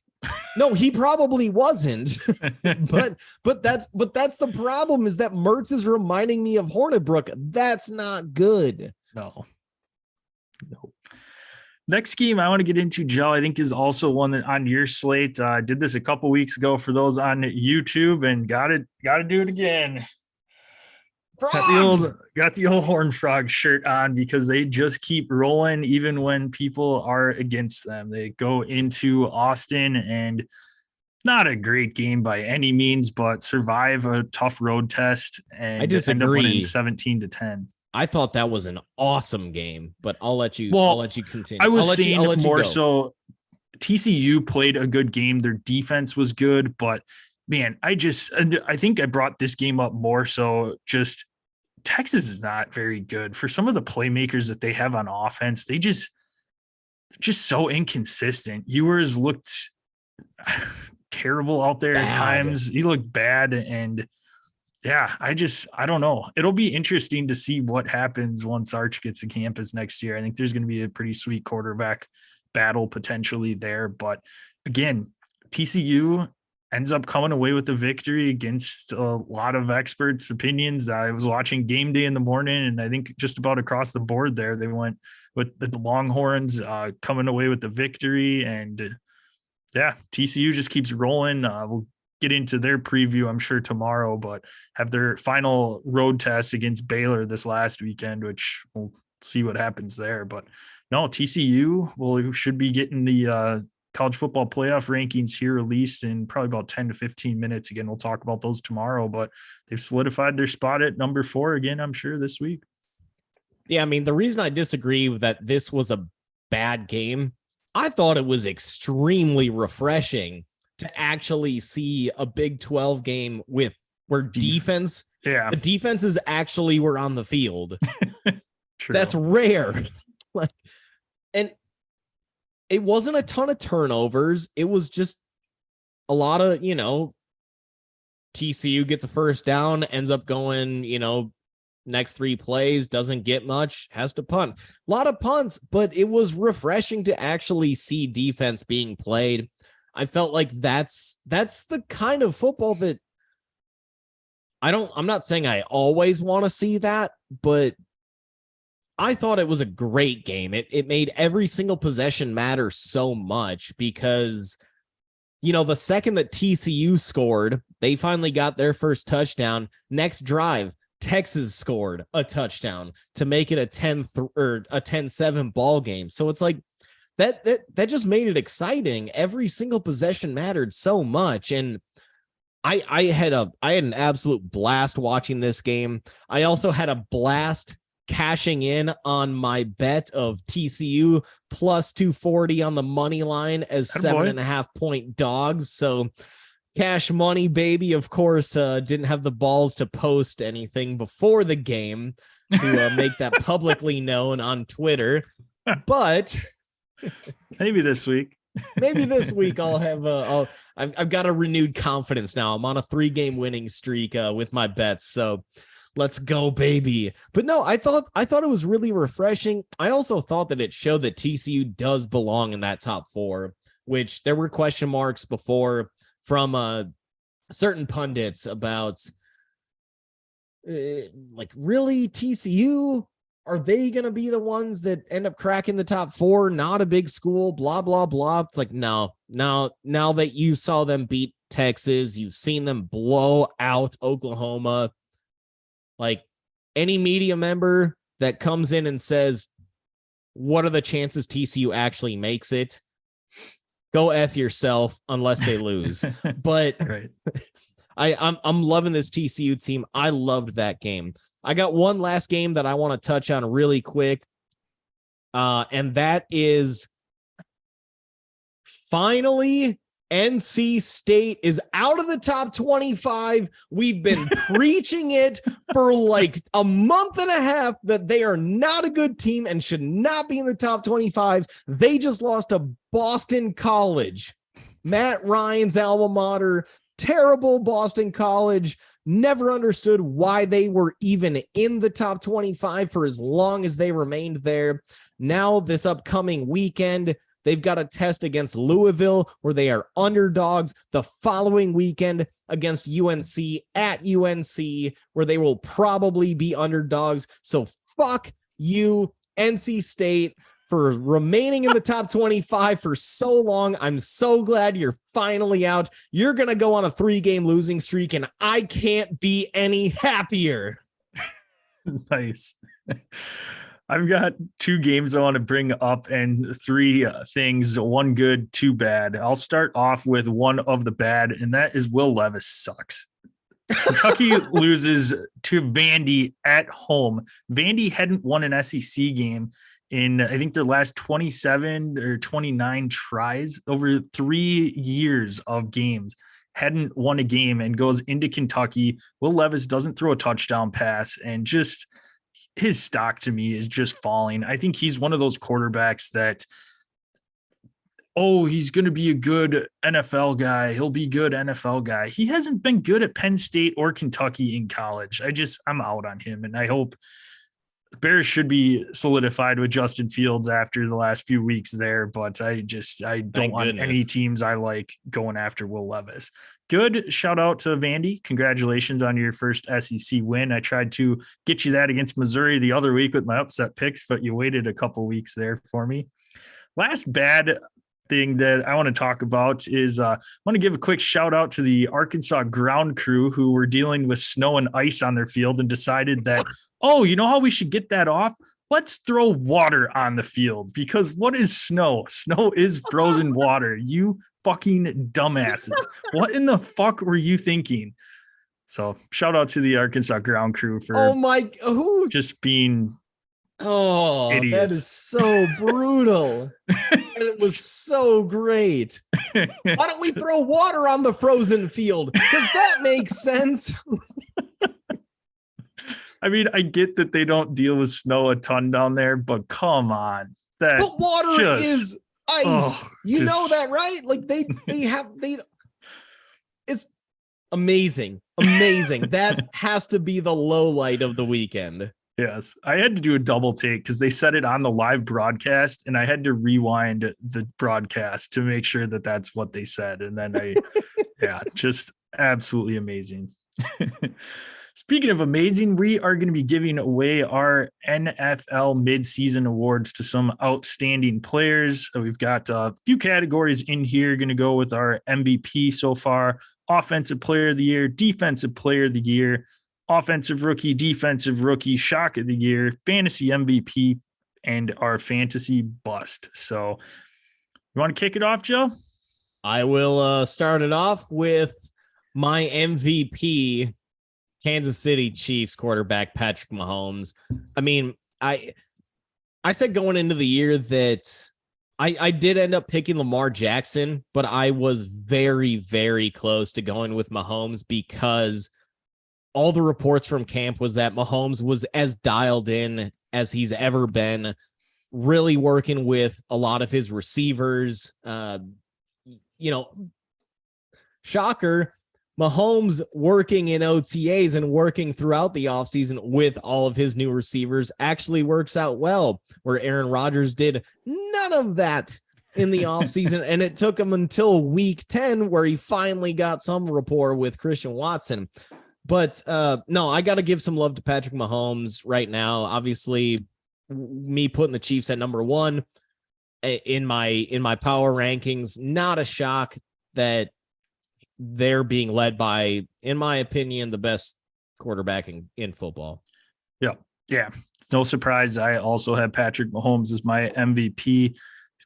No, he probably wasn't. but that's the problem, is that Mertz is reminding me of Hornibrook. That's not good. No. Next game I want to get into, Joe, I think is also one that on your slate. I did this a couple weeks ago for those on YouTube, and got to do it again. Got the old Horned Frog shirt on because they just keep rolling even when people are against them. They go into Austin, and not a great game by any means, but survive a tough road test and I disagree. End up winning 17-10. I thought that was an awesome game, but I'll let you continue. I was saying more so TCU played a good game. Their defense was good, but man, I think I brought this game up more so just Texas is not very good for some of the playmakers that they have on offense. They just so inconsistent. Ewers looked terrible out there at times. He looked bad. And yeah, I don't know. It'll be interesting to see what happens once Arch gets to campus next year. I think there's going to be a pretty sweet quarterback battle potentially there. But again, TCU ends up coming away with the victory against a lot of experts' opinions. I was watching Game Day in the morning, and I think just about across the board there, they went with the Longhorns coming away with the victory. And yeah, TCU just keeps rolling. We'll get into their preview, I'm sure, tomorrow, but have their final road test against Baylor this last weekend, which we'll see what happens there. But no, TCU should be getting the college football playoff rankings here released in probably about 10 to 15 minutes. Again, we'll talk about those tomorrow, but they've solidified their spot at number 4 again, I'm sure, this week. Yeah, I mean, the reason I disagree that this was a bad game, I thought it was extremely refreshing to actually see a Big 12 game where the defenses actually were on the field. That's rare. And it wasn't a ton of turnovers. It was just a lot of, TCU gets a first down, ends up going, next 3 plays, doesn't get much, has to punt. A lot of punts, but it was refreshing to actually see defense being played. I felt like that's the kind of football that I'm not saying I always want to see that, but I thought it was a great game. It made every single possession matter so much because, the second that TCU scored, they finally got their first touchdown. Next drive, Texas scored a touchdown to make it a 10-7 ball game. So it's like that just made it exciting. Every single possession mattered so much. And I had an absolute blast watching this game. I also had a blast cashing in on my bet of TCU plus 240 on the money line as 7.5 point dogs. So cash money, baby. Of course, didn't have the balls to post anything before the game to make that publicly known on Twitter. But maybe this week I'll have I've got a renewed confidence now. I'm on a 3-game winning streak with my bets. So let's go, baby. But no, I thought it was really refreshing. I also thought that it showed that TCU does belong in that top 4, which there were question marks before from certain pundits about really TCU, are they going to be the ones that end up cracking the top 4? Not a big school, blah, blah, blah. It's like, no, now that you saw them beat Texas, you've seen them blow out Oklahoma. Like, any media member that comes in and says, what are the chances TCU actually makes it? Go F yourself unless they lose. But right. I'm loving this TCU team. I loved that game. I got one last game that I want to touch on really quick. And that is finally NC State is out of the top 25. We've been preaching it for like a month and a half that they are not a good team and should not be in the top 25. They just lost to Boston College, Matt Ryan's alma mater. Terrible Boston College. Never understood why they were even in the top 25 for as long as they remained there. Now, this upcoming weekend, they've got a test against Louisville where they are underdogs. The following weekend against UNC at UNC where they will probably be underdogs. So fuck you, NC State, for remaining in the top 25 for so long. I'm so glad you're finally out. You're going to go on a 3-game losing streak, and I can't be any happier. Nice. I've got 2 games I want to bring up and 3 things, 1 good, 2 bad. I'll start off with one of the bad, and that is Will Levis sucks. Kentucky loses to Vandy at home. Vandy hadn't won an SEC game in, I think, their last 27 or 29 tries over 3 years of games. Hadn't won a game and goes into Kentucky. Will Levis doesn't throw a touchdown pass, and just his stock to me is just falling. I think he's one of those quarterbacks that, he's going to be a good NFL guy. He'll be good NFL guy. He hasn't been good at Penn State or Kentucky in college. I'm out on him, and I hope Bears should be solidified with Justin Fields after the last few weeks there, but I don't want any teams I like going after Will Levis. Good shout out to Vandy. Congratulations on your first SEC win. I tried to get you that against Missouri the other week with my upset picks, but you waited a couple weeks there for me. Last bad thing that I want to talk about is I want to give a quick shout out to the Arkansas ground crew who were dealing with snow and ice on their field and decided that, you know how we should get that off? Let's throw water on the field, because what is snow? Snow is frozen water. You fucking dumbasses. What in the fuck were you thinking? So shout out to the Arkansas ground crew for who's just being idiots. That is so brutal. And it was so great. Why don't we throw water on the frozen field? Because that makes sense. I mean, I get that they don't deal with snow a ton down there, but come on. But water is ice. You know that, right? Like it's amazing. Amazing. That has to be the low light of the weekend. Yes. I had to do a double take because they said it on the live broadcast, and I had to rewind the broadcast to make sure that that's what they said. And then just absolutely amazing. Speaking of amazing, we are going to be giving away our NFL midseason awards to some outstanding players. We've got a few categories in here. Going to go with our MVP so far: offensive player of the year, defensive player of the year, offensive rookie, defensive rookie, shock of the year, fantasy MVP, and our fantasy bust. So you want to kick it off, Joe? I will start it off with my MVP, Kansas City Chiefs quarterback Patrick Mahomes. I mean, I said going into the year that I did end up picking Lamar Jackson, but I was very, very close to going with Mahomes because all the reports from camp was that Mahomes was as dialed in as he's ever been, really working with a lot of his receivers. Shocker, Mahomes working in OTAs and working throughout the offseason with all of his new receivers actually works out well, where Aaron Rodgers did none of that in the offseason. And it took him until week 10 where he finally got some rapport with Christian Watson. But no, I got to give some love to Patrick Mahomes right now. Obviously, me putting the Chiefs at number 1 in my power rankings, not a shock that they're being led by, in my opinion, the best quarterback in football. Yeah. It's no surprise. I also have Patrick Mahomes as my MVP.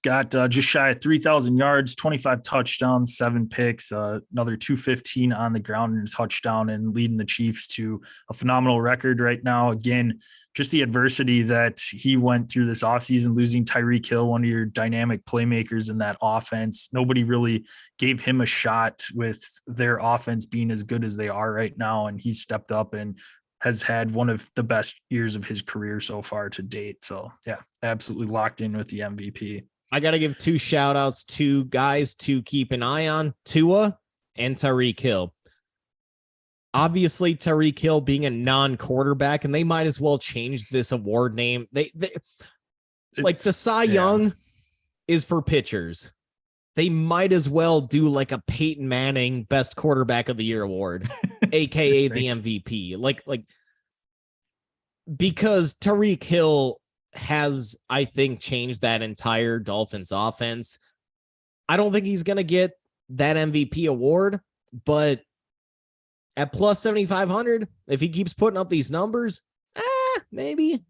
He's got just shy of 3,000 yards, 25 touchdowns, 7 picks, another 215 on the ground and a touchdown, and leading the Chiefs to a phenomenal record right now. Again, just the adversity that he went through this offseason, losing Tyreek Hill, one of your dynamic playmakers in that offense. Nobody really gave him a shot with their offense being as good as they are right now, and he's stepped up and has had one of the best years of his career so far to date. So, yeah, absolutely locked in with the MVP. I got to give 2 shout outs to guys to keep an eye on, Tua and Tyreek Hill. Obviously, Tyreek Hill being a non-quarterback, and they might as well change this award name. They like the Cy Young is for pitchers. They might as well do like a Peyton Manning Best Quarterback of the Year award, aka the MVP. Like because Tyreek Hill has, I think, changed that entire Dolphins offense. I don't think he's going to get that MVP award, but at plus 7,500, if he keeps putting up these numbers, maybe.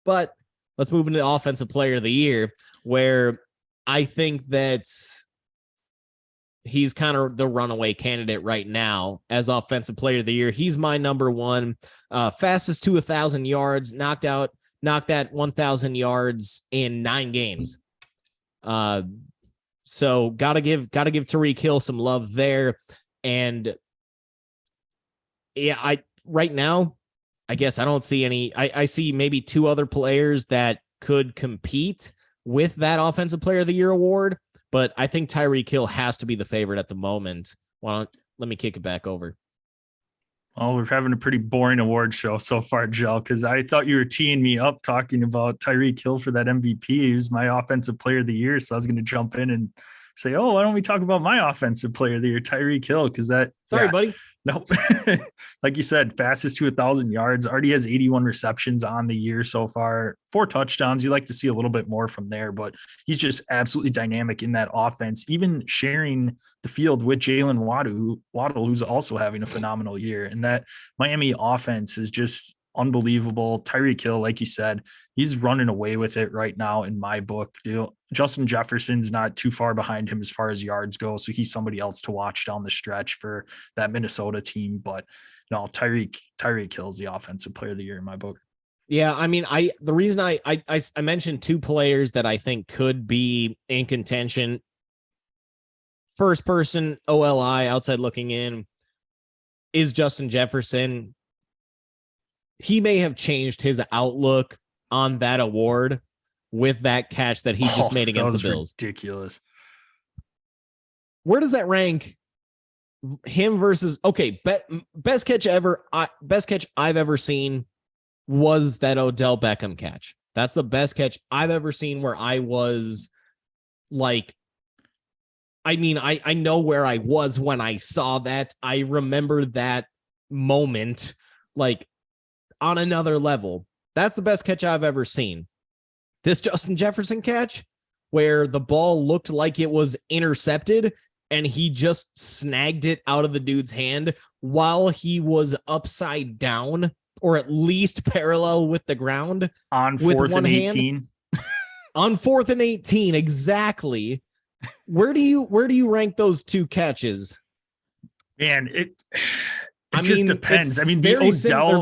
But let's move into the Offensive Player of the Year, where I think that he's kind of the runaway candidate right now as Offensive Player of the Year. He's my number one. Fastest to 1,000 yards, knocked that 1,000 yards in 9 games. So gotta give Tyreek Hill some love there. And yeah, right now, I guess I don't see any. I see maybe 2 other players that could compete with that Offensive Player of the Year award, but I think Tyreek Hill has to be the favorite at the moment. Let me kick it back over. Well, we're having a pretty boring award show so far, Joe, because I thought you were teeing me up talking about Tyreek Hill for that MVP. He was my Offensive Player of the Year, so I was going to jump in and say, oh, why don't we talk about my Offensive Player of the Year, Tyreek Hill, because that... Sorry, buddy. Nope. Like you said, fastest to 1,000 yards, already has 81 receptions on the year so far, 4 touchdowns. You like to see a little bit more from there, but he's just absolutely dynamic in that offense, even sharing the field with Jalen Waddle, who's also having a phenomenal year. And that Miami offense is just unbelievable. Tyreek Hill, like you said, he's running away with it right now in my book. Justin Jefferson's not too far behind him as far as yards go, so he's somebody else to watch down the stretch for that Minnesota team. But no, Tyreek Hill's the Offensive Player of the Year in my book. Yeah, I mean, the reason I mentioned 2 players that I think could be in contention. First person OLI, outside looking in, is Justin Jefferson. He may have changed his outlook on that award with that catch that he just made against the Bills. Ridiculous. Where does that rank him versus, okay, best catch I've ever seen was that Odell Beckham catch. That's the best catch I've ever seen where I was like, I mean, I know where I was when I saw that. I remember that moment like on another level. That's the best catch I've ever seen. This Justin Jefferson catch, where the ball looked like it was intercepted and he just snagged it out of the dude's hand while he was upside down, or at least parallel with the ground. On 4th and 18. On 4th and 18, exactly. Where do you rank those 2 catches? Man, it just depends. I mean, they're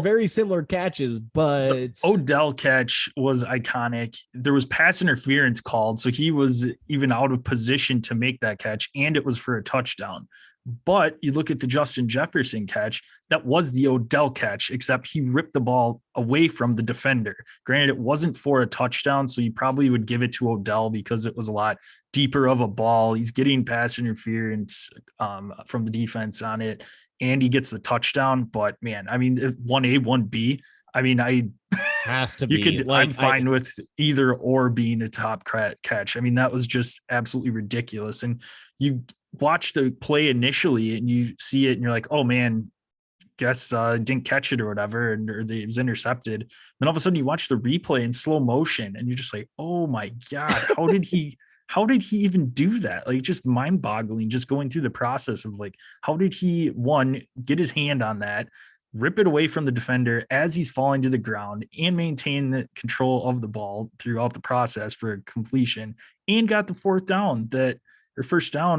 very similar catches, but the Odell catch was iconic. There was pass interference called, so he was even out of position to make that catch, and it was for a touchdown. But you look at the Justin Jefferson catch, that was the Odell catch, except he ripped the ball away from the defender. Granted, it wasn't for a touchdown, so you probably would give it to Odell because it was a lot deeper of a ball. He's getting pass interference from the defense on it, and he gets the touchdown. But man, I mean, 1A, 1B. I mean, has to be. I'm fine with either or being a top catch. I mean, that was just absolutely ridiculous. And you watch the play initially, and you see it, and you're like, oh man, guess didn't catch it or whatever, or it was intercepted. Then all of a sudden, you watch the replay in slow motion, and you're just like, oh my god, how did he? How did he even do that? Like, just mind-boggling, just going through the process of like, how did he, one, get his hand on that, rip it away from the defender as he's falling to the ground and maintain the control of the ball throughout the process for completion, and got the first down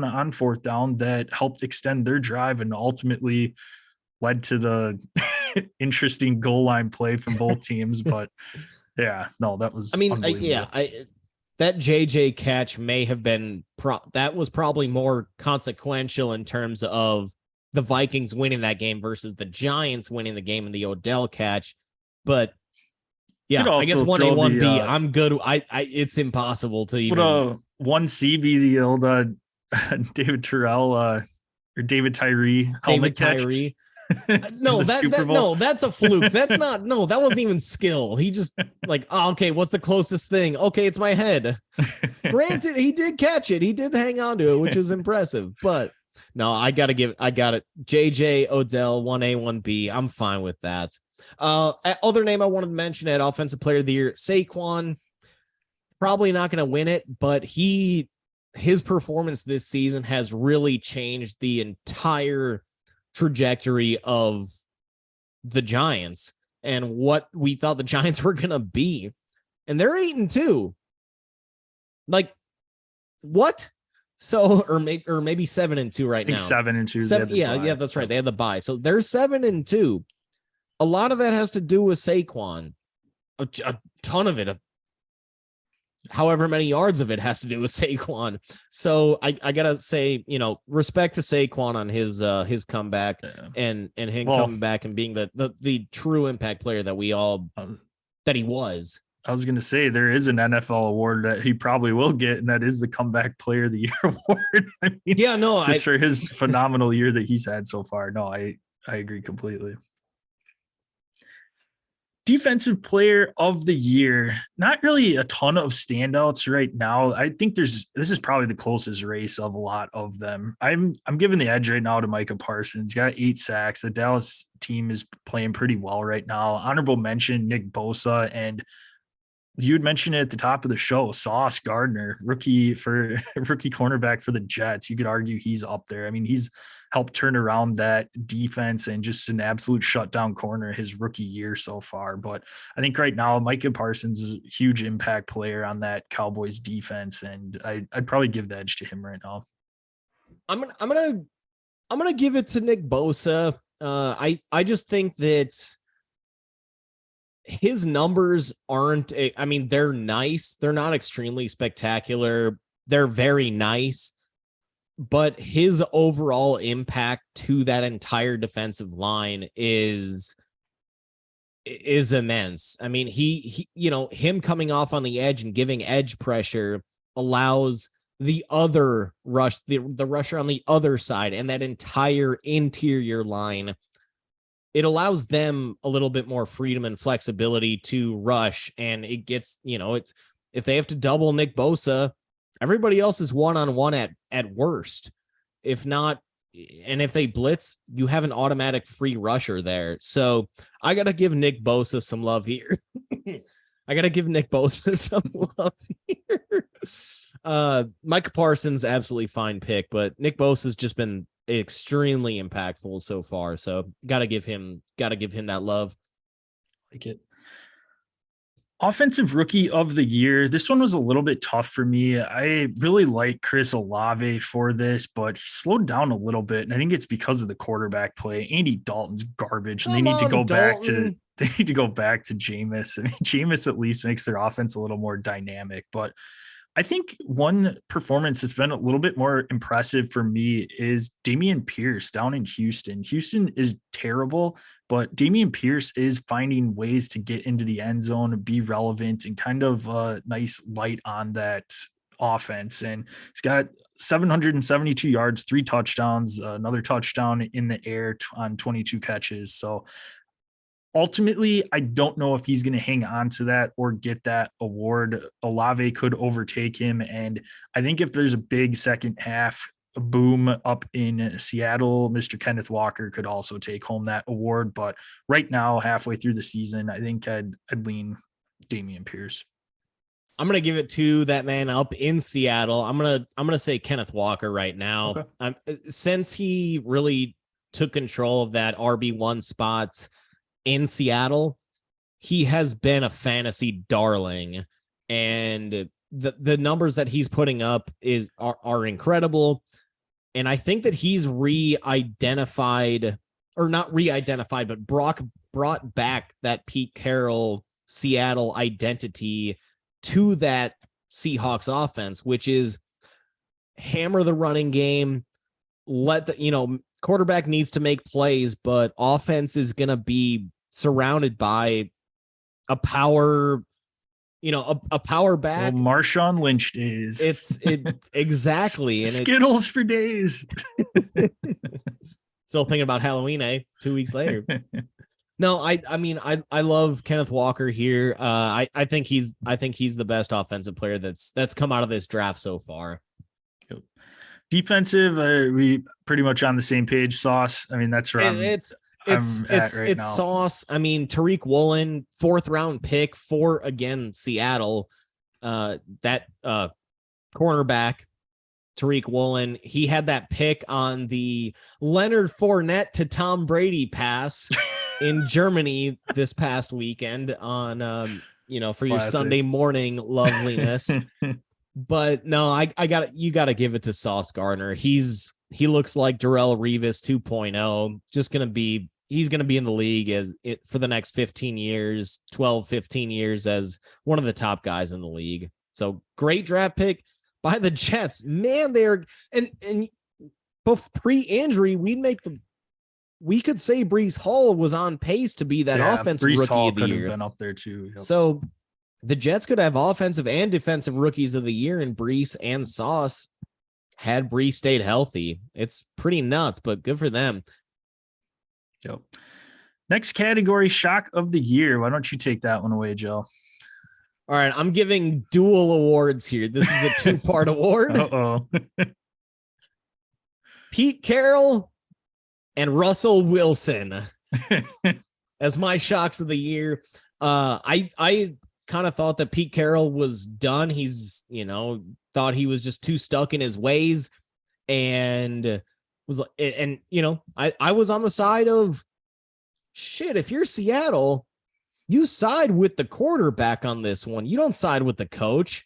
on fourth down that helped extend their drive and ultimately led to the interesting goal line play from both teams. But yeah, no, that was unbelievable. That JJ catch may have been that was probably more consequential in terms of the Vikings winning that game versus the Giants winning the game in the Odell catch. But yeah, I guess 1A, 1B, I'm good. It's impossible to even. Would 1C be the old David Terrell or David Tyree helmet catch? Tyree. No, that's a fluke. That's not. No, that wasn't even skill. He just okay, what's the closest thing? Okay, it's my head. Granted, he did catch it. He did hang on to it, which was impressive. But no, I got it. JJ, Odell, 1A, 1B. I'm fine with that. Other name I wanted to mention at Offensive Player of the Year, Saquon. Probably not going to win it, but his performance this season has really changed the entire trajectory of the Giants and what we thought the Giants were going to be. And they're 8-2. What? So, or maybe 7-2 right now. 7-2. Yeah, that's right. They had the bye. So they're 7-2. A lot of that has to do with Saquon. A ton of it. However many yards of it has to do with Saquon. So I gotta say, respect to Saquon on his comeback and him coming back and being the true impact player that that he was. I was going to say there is an NFL award that he probably will get, and that is the Comeback Player of the Year award. For his phenomenal year that he's had so far. No, I agree completely. Defensive Player of the Year, not really a ton of standouts right now. I think this is probably the closest race of a lot of them. I'm giving the edge right now to Micah Parsons. Got 8 sacks. The Dallas team is playing pretty well right now. Honorable mention, Nick Bosa, and you had mentioned it at the top of the show, Sauce Gardner, rookie cornerback for the Jets. You could argue he's up there. I mean, he's helped turn around that defense and just an absolute shutdown corner his rookie year so far. But I think right now, Micah Parsons is a huge impact player on that Cowboys defense, and I'd probably give the edge to him right now. I'm gonna give it to Nick Bosa. I just think that his numbers they're nice. They're not extremely spectacular. They're very nice, but his overall impact to that entire defensive line is immense. I mean, he him coming off on the edge and giving edge pressure allows the other rush, the rusher on the other side and that entire interior line, it allows them a little bit more freedom and flexibility to rush. And it gets, it's, if they have to double Nick Bosa, everybody else is one-on-one at worst. If not, and if they blitz, you have an automatic free rusher there. So I got to give Nick Bosa some love here. Micah Parsons, absolutely fine pick, but Nick Bosa's just been extremely impactful so far. So gotta give him that love. Like it. Offensive Rookie of the Year. This one was a little bit tough for me. I really like Chris Olave for this, but he slowed down a little bit. And I think it's because of the quarterback play. Andy Dalton's garbage. And they need to go back to Jameis. I mean, Jameis at least makes their offense a little more dynamic, but I think one performance that's been a little bit more impressive for me is Dameon Pierce down in Houston. Houston is terrible, but Dameon Pierce is finding ways to get into the end zone and be relevant and kind of a nice light on that offense. And he's got 772 yards, 3 touchdowns, another touchdown in the air on 22 catches. So ultimately, I don't know if he's going to hang on to that or get that award. Olave could overtake him. And I think if there's a big second half boom up in Seattle, Mr. Kenneth Walker could also take home that award. But right now, halfway through the season, I think I'd lean Dameon Pierce. I'm going to give it to that man up in Seattle. I'm going to say Kenneth Walker right now. Okay. Since he really took control of that RB1 spot in Seattle, he has been a fantasy darling, and the numbers that he's putting up are incredible. And I think that he's re-identified, or not re-identified, but brought back that Pete Carroll Seattle identity to that Seahawks offense, which is hammer the running game, let the, quarterback needs to make plays, but offense is going to be surrounded by a power, a power back. Well, Marshawn Lynch days. Exactly. And Skittles for days. Still thinking about Halloween, 2 weeks later. No, I love Kenneth Walker here. I think he's the best offensive player that's come out of this draft so far. Defensive, we pretty much on the same page. Sauce. I mean, that's where it's Sauce. I mean, Tariq Woolen, 4th round pick for, again, Seattle. That cornerback, Tariq Woolen, he had that pick on the Leonard Fournette to Tom Brady pass in Germany this past weekend on, for your Sunday morning loveliness. But no, you got to give it to Sauce Gardner. He looks like Darrelle Revis 2.0. He's going to be in the league for the next 15 years as one of the top guys in the league. So great draft pick by the Jets. Man, they're and pre-injury, we could say Breece Hall was on pace to be that offensive Breece rookie Hall of the year. Have been up there too. Yep. So the Jets could have offensive and defensive rookies of the year, and Breece and Sauce had Breece stayed healthy. It's pretty nuts, but good for them. Yep. Next category, shock of the year. Why don't you take that one away, Joe? All right, I'm giving dual awards here. This is a 2-part award. Uh-oh. Pete Carroll and Russell Wilson as my shocks of the year. I kind of thought that Pete Carroll was done. He's, thought he was just too stuck in his ways, and I was on the side of shit. If you're Seattle, you side with the quarterback on this one. You don't side with the coach.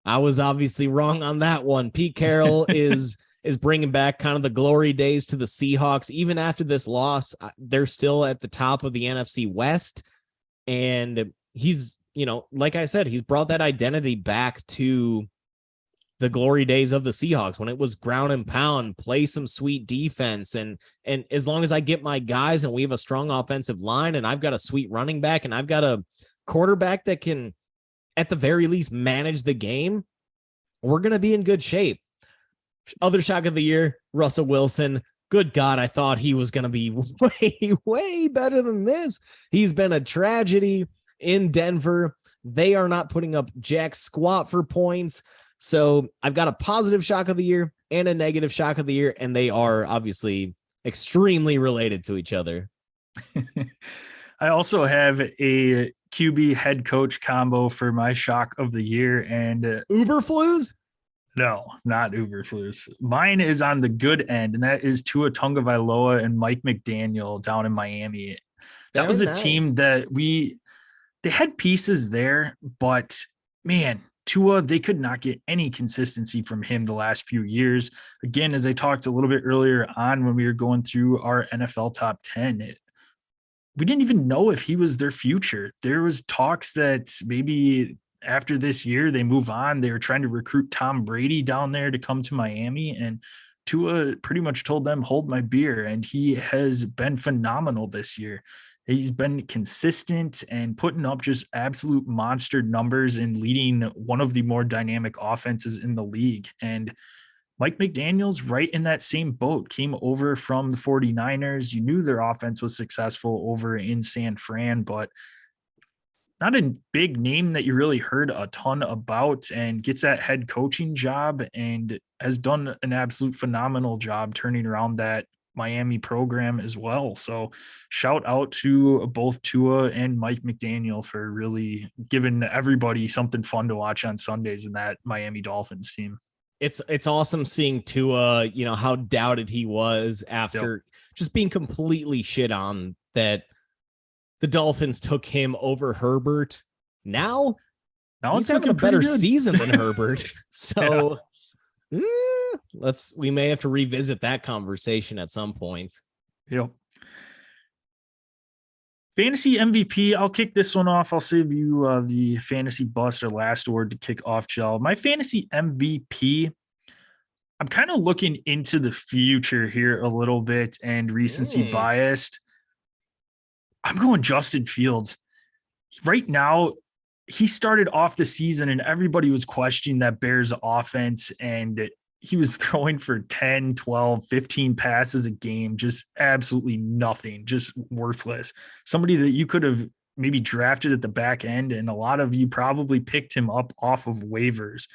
I was obviously wrong on that one. Pete Carroll is bringing back kind of the glory days to the Seahawks. Even after this loss, they're still at the top of the NFC West. And he's, like I said, he's brought that identity back to the glory days of the Seahawks when it was ground and pound, play some sweet defense. And as long as I get my guys and we have a strong offensive line and I've got a sweet running back and I've got a quarterback that can, at the very least, manage the game, we're going to be in good shape. Other shock of the year, Russell Wilson. Good God, I thought he was going to be way, way better than this. He's been a tragedy in Denver. They are not putting up jack squat for points. So I've got a positive shock of the year and a negative shock of the year, and they are obviously extremely related to each other. I also have a QB head coach combo for my shock of the year, and Uberflus? No, not Uberflus. Mine is on the good end, and that is Tua Tagovailoa and Mike McDaniel down in Miami. That was a team that they had pieces there, but man, Tua, they could not get any consistency from him the last few years. Again, as I talked a little bit earlier on when we were going through our NFL top 10, we didn't even know if he was their future. There was talks that maybe after this year they move on. They were trying to recruit Tom Brady down there to come to Miami, and Tua pretty much told them, hold my beer. And he has been phenomenal this year. He's been consistent and putting up just absolute monster numbers and leading one of the more dynamic offenses in the league. And Mike McDaniel's right in that same boat, came over from the 49ers. You knew their offense was successful over in San Fran, but not a big name that you really heard a ton about, and gets that head coaching job and has done an absolute phenomenal job turning around that Miami program as well. So shout out to both Tua and Mike McDaniel for really giving everybody something fun to watch on Sundays in that Miami Dolphins team. It's awesome seeing Tua, how doubted he was after just being completely shit on that the Dolphins took him over Herbert. Now he's having a better season than Herbert. So we may have to revisit that conversation at some point. Yep. Fantasy MVP, I'll kick this one off. I'll save you the fantasy bust or last word to kick off, Joe. My fantasy MVP, I'm kind of looking into the future here a little bit and recency biased. I'm going Justin Fields. Right now, he started off the season and everybody was questioning that Bears offense, and he was throwing for 10, 12, 15 passes a game, just absolutely nothing, just worthless. Somebody that you could have maybe drafted at the back end, and a lot of you probably picked him up off of waivers.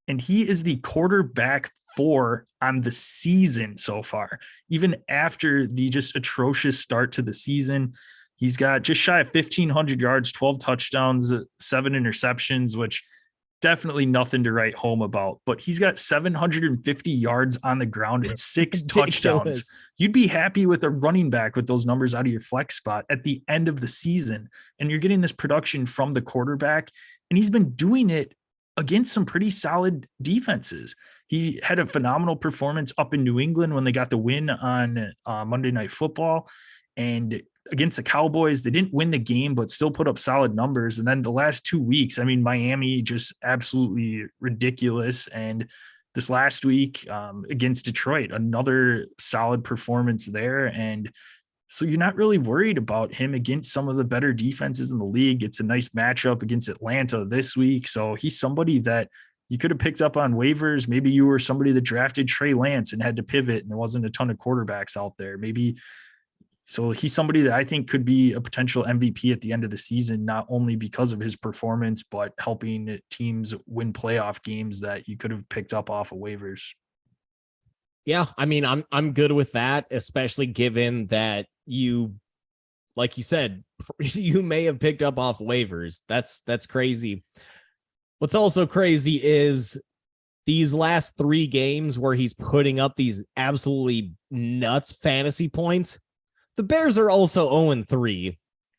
And he is the quarterback 4 on the season so far, even after the just atrocious start to the season. He's got just shy of 1,500 yards, 12 touchdowns, 7 interceptions, which definitely nothing to write home about. But he's got 750 yards on the ground and 6 touchdowns. You'd be happy with a running back with those numbers out of your flex spot at the end of the season. And you're getting this production from the quarterback. And he's been doing it against some pretty solid defenses. He had a phenomenal performance up in New England when they got the win on Monday Night Football. And against the Cowboys, they didn't win the game, but still put up solid numbers. And then the last 2 weeks, I mean, Miami just absolutely ridiculous. And this last week against Detroit, another solid performance there. And so you're not really worried about him against some of the better defenses in the league. It's a nice matchup against Atlanta this week. So he's somebody that you could have picked up on waivers. Maybe you were somebody that drafted Trey Lance and had to pivot, and there wasn't a ton of quarterbacks out there. So he's somebody that I think could be a potential MVP at the end of the season, not only because of his performance, but helping teams win playoff games that you could have picked up off of waivers. Yeah, I mean, I'm good with that, especially given that you, like you said, you may have picked up off waivers. That's crazy. What's also crazy is these last 3 games where he's putting up these absolutely nuts fantasy points. The Bears are also 0-3.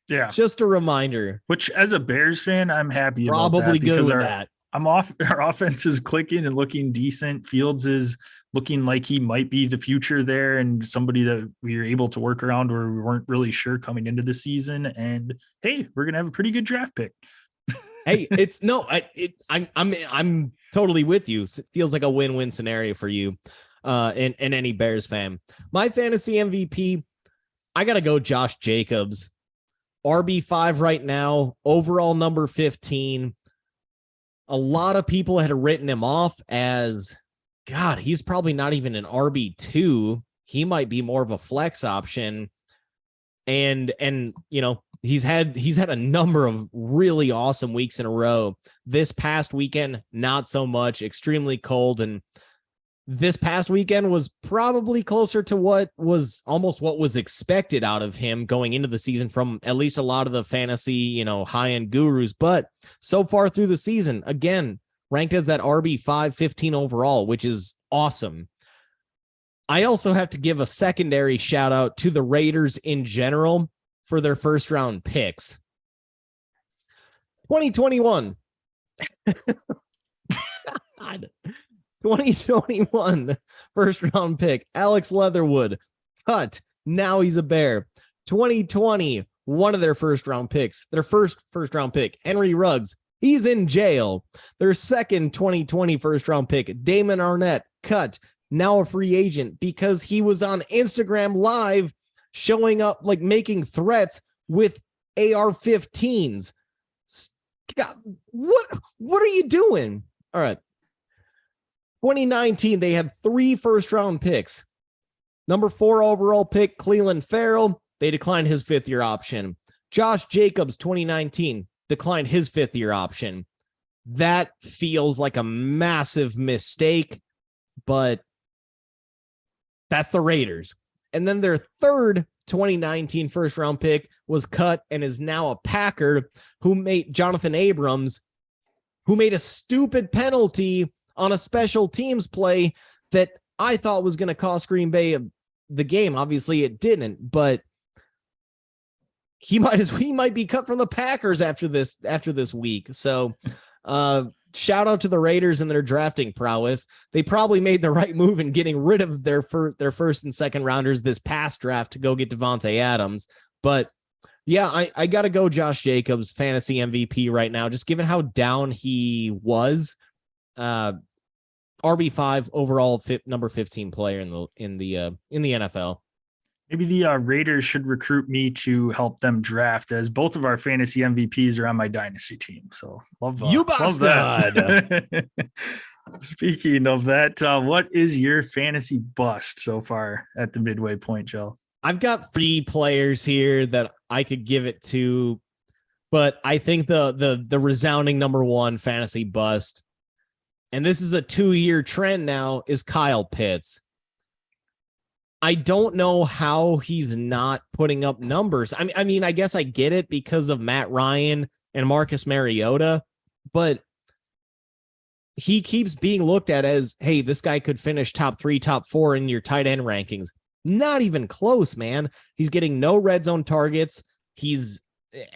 Yeah. Just a reminder. Which, as a Bears fan, I'm happy about probably that, good with that. Our offense is clicking and looking decent. Fields is looking like he might be the future there, and somebody that we were able to work around where we weren't really sure coming into the season. And hey, we're gonna have a pretty good draft pick. Hey, I'm totally with you. It feels like a win-win scenario for you, and any Bears fan. My fantasy MVP, I gotta go Josh Jacobs, RB5 right now, overall number 15. A lot of people had written him off as, God, he's probably not even an RB2. He might be more of a flex option. And he's had a number of really awesome weeks in a row. This past weekend, not so much, extremely cold. And this past weekend was probably closer to what was expected out of him going into the season from at least a lot of the fantasy, high-end gurus. But so far through the season, again, ranked as that RB5, 15 overall, which is awesome. I also have to give a secondary shout out to the Raiders in general for their first round picks. 2021. God. 2021 first round pick, Alex Leatherwood, cut. Now he's a Bear. 2020, one of their first round picks, their first round pick, Henry Ruggs, he's in jail. Their second 2020 first round pick, Damon Arnett, cut. Now a free agent because he was on Instagram Live showing up, like making threats with AR-15s. God, what are you doing? All right. 2019, they had 3 first-round picks. Number 4 overall pick, Cleveland Farrell. They declined his 5th-year option. Josh Jacobs, 2019, declined his 5th-year option. That feels like a massive mistake, but that's the Raiders. And then their third 2019 first-round pick was cut and is now a Packer, who made Jonathan Abrams, who made a stupid penalty on a special teams play that I thought was going to cost Green Bay the game. Obviously it didn't, but he might be cut from the Packers after this week. So shout out to the Raiders and their drafting prowess. They probably made the right move in getting rid of their first and second rounders this past draft to go get Devontae Adams. But yeah, I got to go Josh Jacobs, fantasy MVP right now, just given how down he was. RB5 overall, number 15 player in the NFL. Maybe the Raiders should recruit me to help them draft, as both of our fantasy MVPs are on my dynasty team. So love that. Speaking of that, what is your fantasy bust so far at the midway point, Joe? I've got 3 players here that I could give it to, but I think the resounding number 1 fantasy bust, and this is a 2-year trend now, is Kyle Pitts. I don't know how he's not putting up numbers. I mean, I guess I get it because of Matt Ryan and Marcus Mariota, but he keeps being looked at as, hey, this guy could finish top 3, top 4 in your tight end rankings. Not even close, man. He's getting no red zone targets.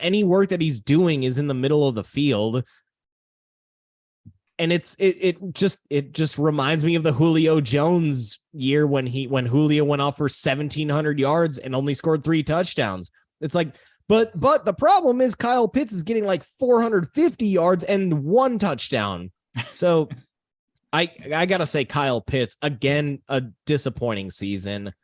Any work that he's doing is in the middle of the field. And it just reminds me of the Julio Jones year when Julio went off for 1,700 yards and only scored 3 touchdowns. It's like, but the problem is Kyle Pitts is getting like 450 yards and 1 touchdown. So I gotta say Kyle Pitts, again, a disappointing season.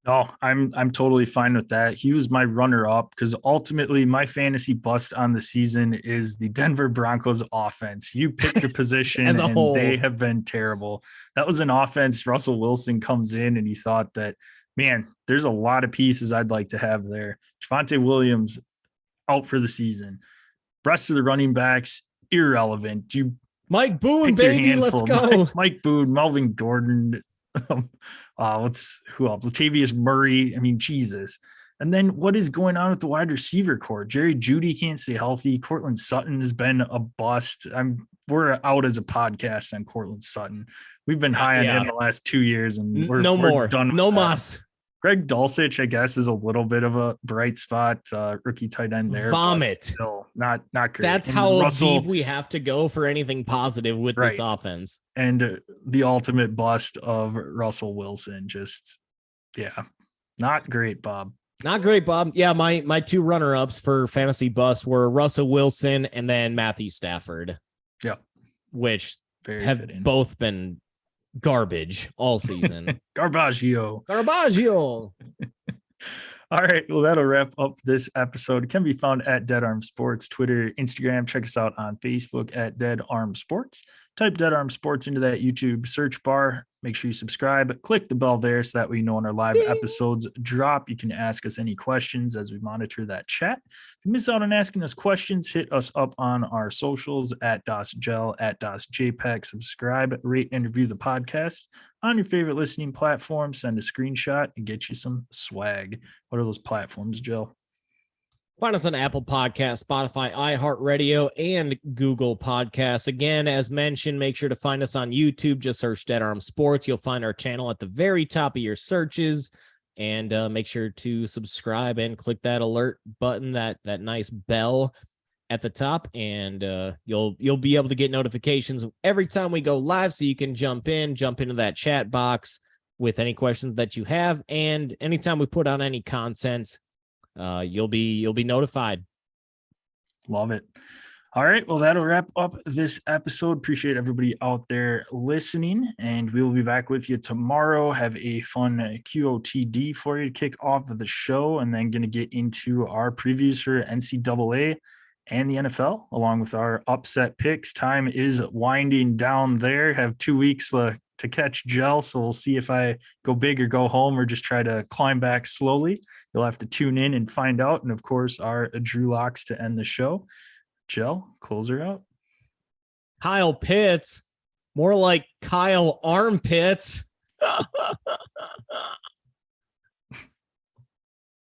No, I'm totally fine with that. He was my runner-up because ultimately my fantasy bust on the season is the Denver Broncos offense. You picked your position as a and whole. They have been terrible. That was an offense. Russell Wilson comes in and he thought that, man, there's a lot of pieces I'd like to have there. Javonte Williams out for the season. Rest of the running backs, irrelevant. Mike Boone, baby, let's go. Mike Boone, Melvin Gordon. Who else? Latavius Murray. I mean, Jesus. And then what is going on with the wide receiver core? Jerry Jeudy can't stay healthy. Cortland Sutton has been a bust. We're out as a podcast on Cortland Sutton. We've been high on him the last 2 years, and we're done. No mas. Greg Dulcich, I guess, is a little bit of a bright spot, rookie tight end there. Vomit. Still not great. That's and how deep we have to go for anything positive with this offense. And the ultimate bust of Russell Wilson. Not great, Bob. Not great, Bob. Yeah, my 2 runner-ups for fantasy bust were Russell Wilson and then Matthew Stafford. Yeah. Which Very have fitting. Both been garbage all season. Garbaggio. All right. Well, that'll wrap up this episode. It can be found at Dead Arm Sports, Twitter, Instagram. Check us out on Facebook at Dead Arm Sports. Type Dead Arm Sports into that YouTube search bar. Make sure you subscribe. Click the bell there so that way you know when our live episodes drop. You can ask us any questions as we monitor that chat. If you miss out on asking us questions, hit us up on our socials at DosGel, at DosJPEG. Subscribe, rate, and review the podcast on your favorite listening platform. Send a screenshot and get you some swag. What are those platforms, Joe? Find us on Apple Podcasts, Spotify, iHeartRadio, and Google Podcasts. Again, as mentioned, make sure to find us on YouTube. Just search Dead Arm Sports. You'll find our channel at the very top of your searches. And make sure to subscribe and click that alert button, that nice bell at the top. And you'll be able to get notifications every time we go live, so you can jump into that chat box with any questions that you have. And anytime we put out any content, you'll be notified. Love it. All right. Well, that'll wrap up this episode. Appreciate everybody out there listening, and we will be back with you tomorrow. Have a fun QOTD for you to kick off the show, and then going to get into our previews for NCAA and the NFL, along with our upset picks. Time is winding down there. Have 2 weeks to catch gel, so we'll see if I go big or go home or just try to climb back slowly. You'll have to tune in and find out. And of course, our Drew locks to end the show. Gel, close her out. Kyle Pitts, more like Kyle Armpits.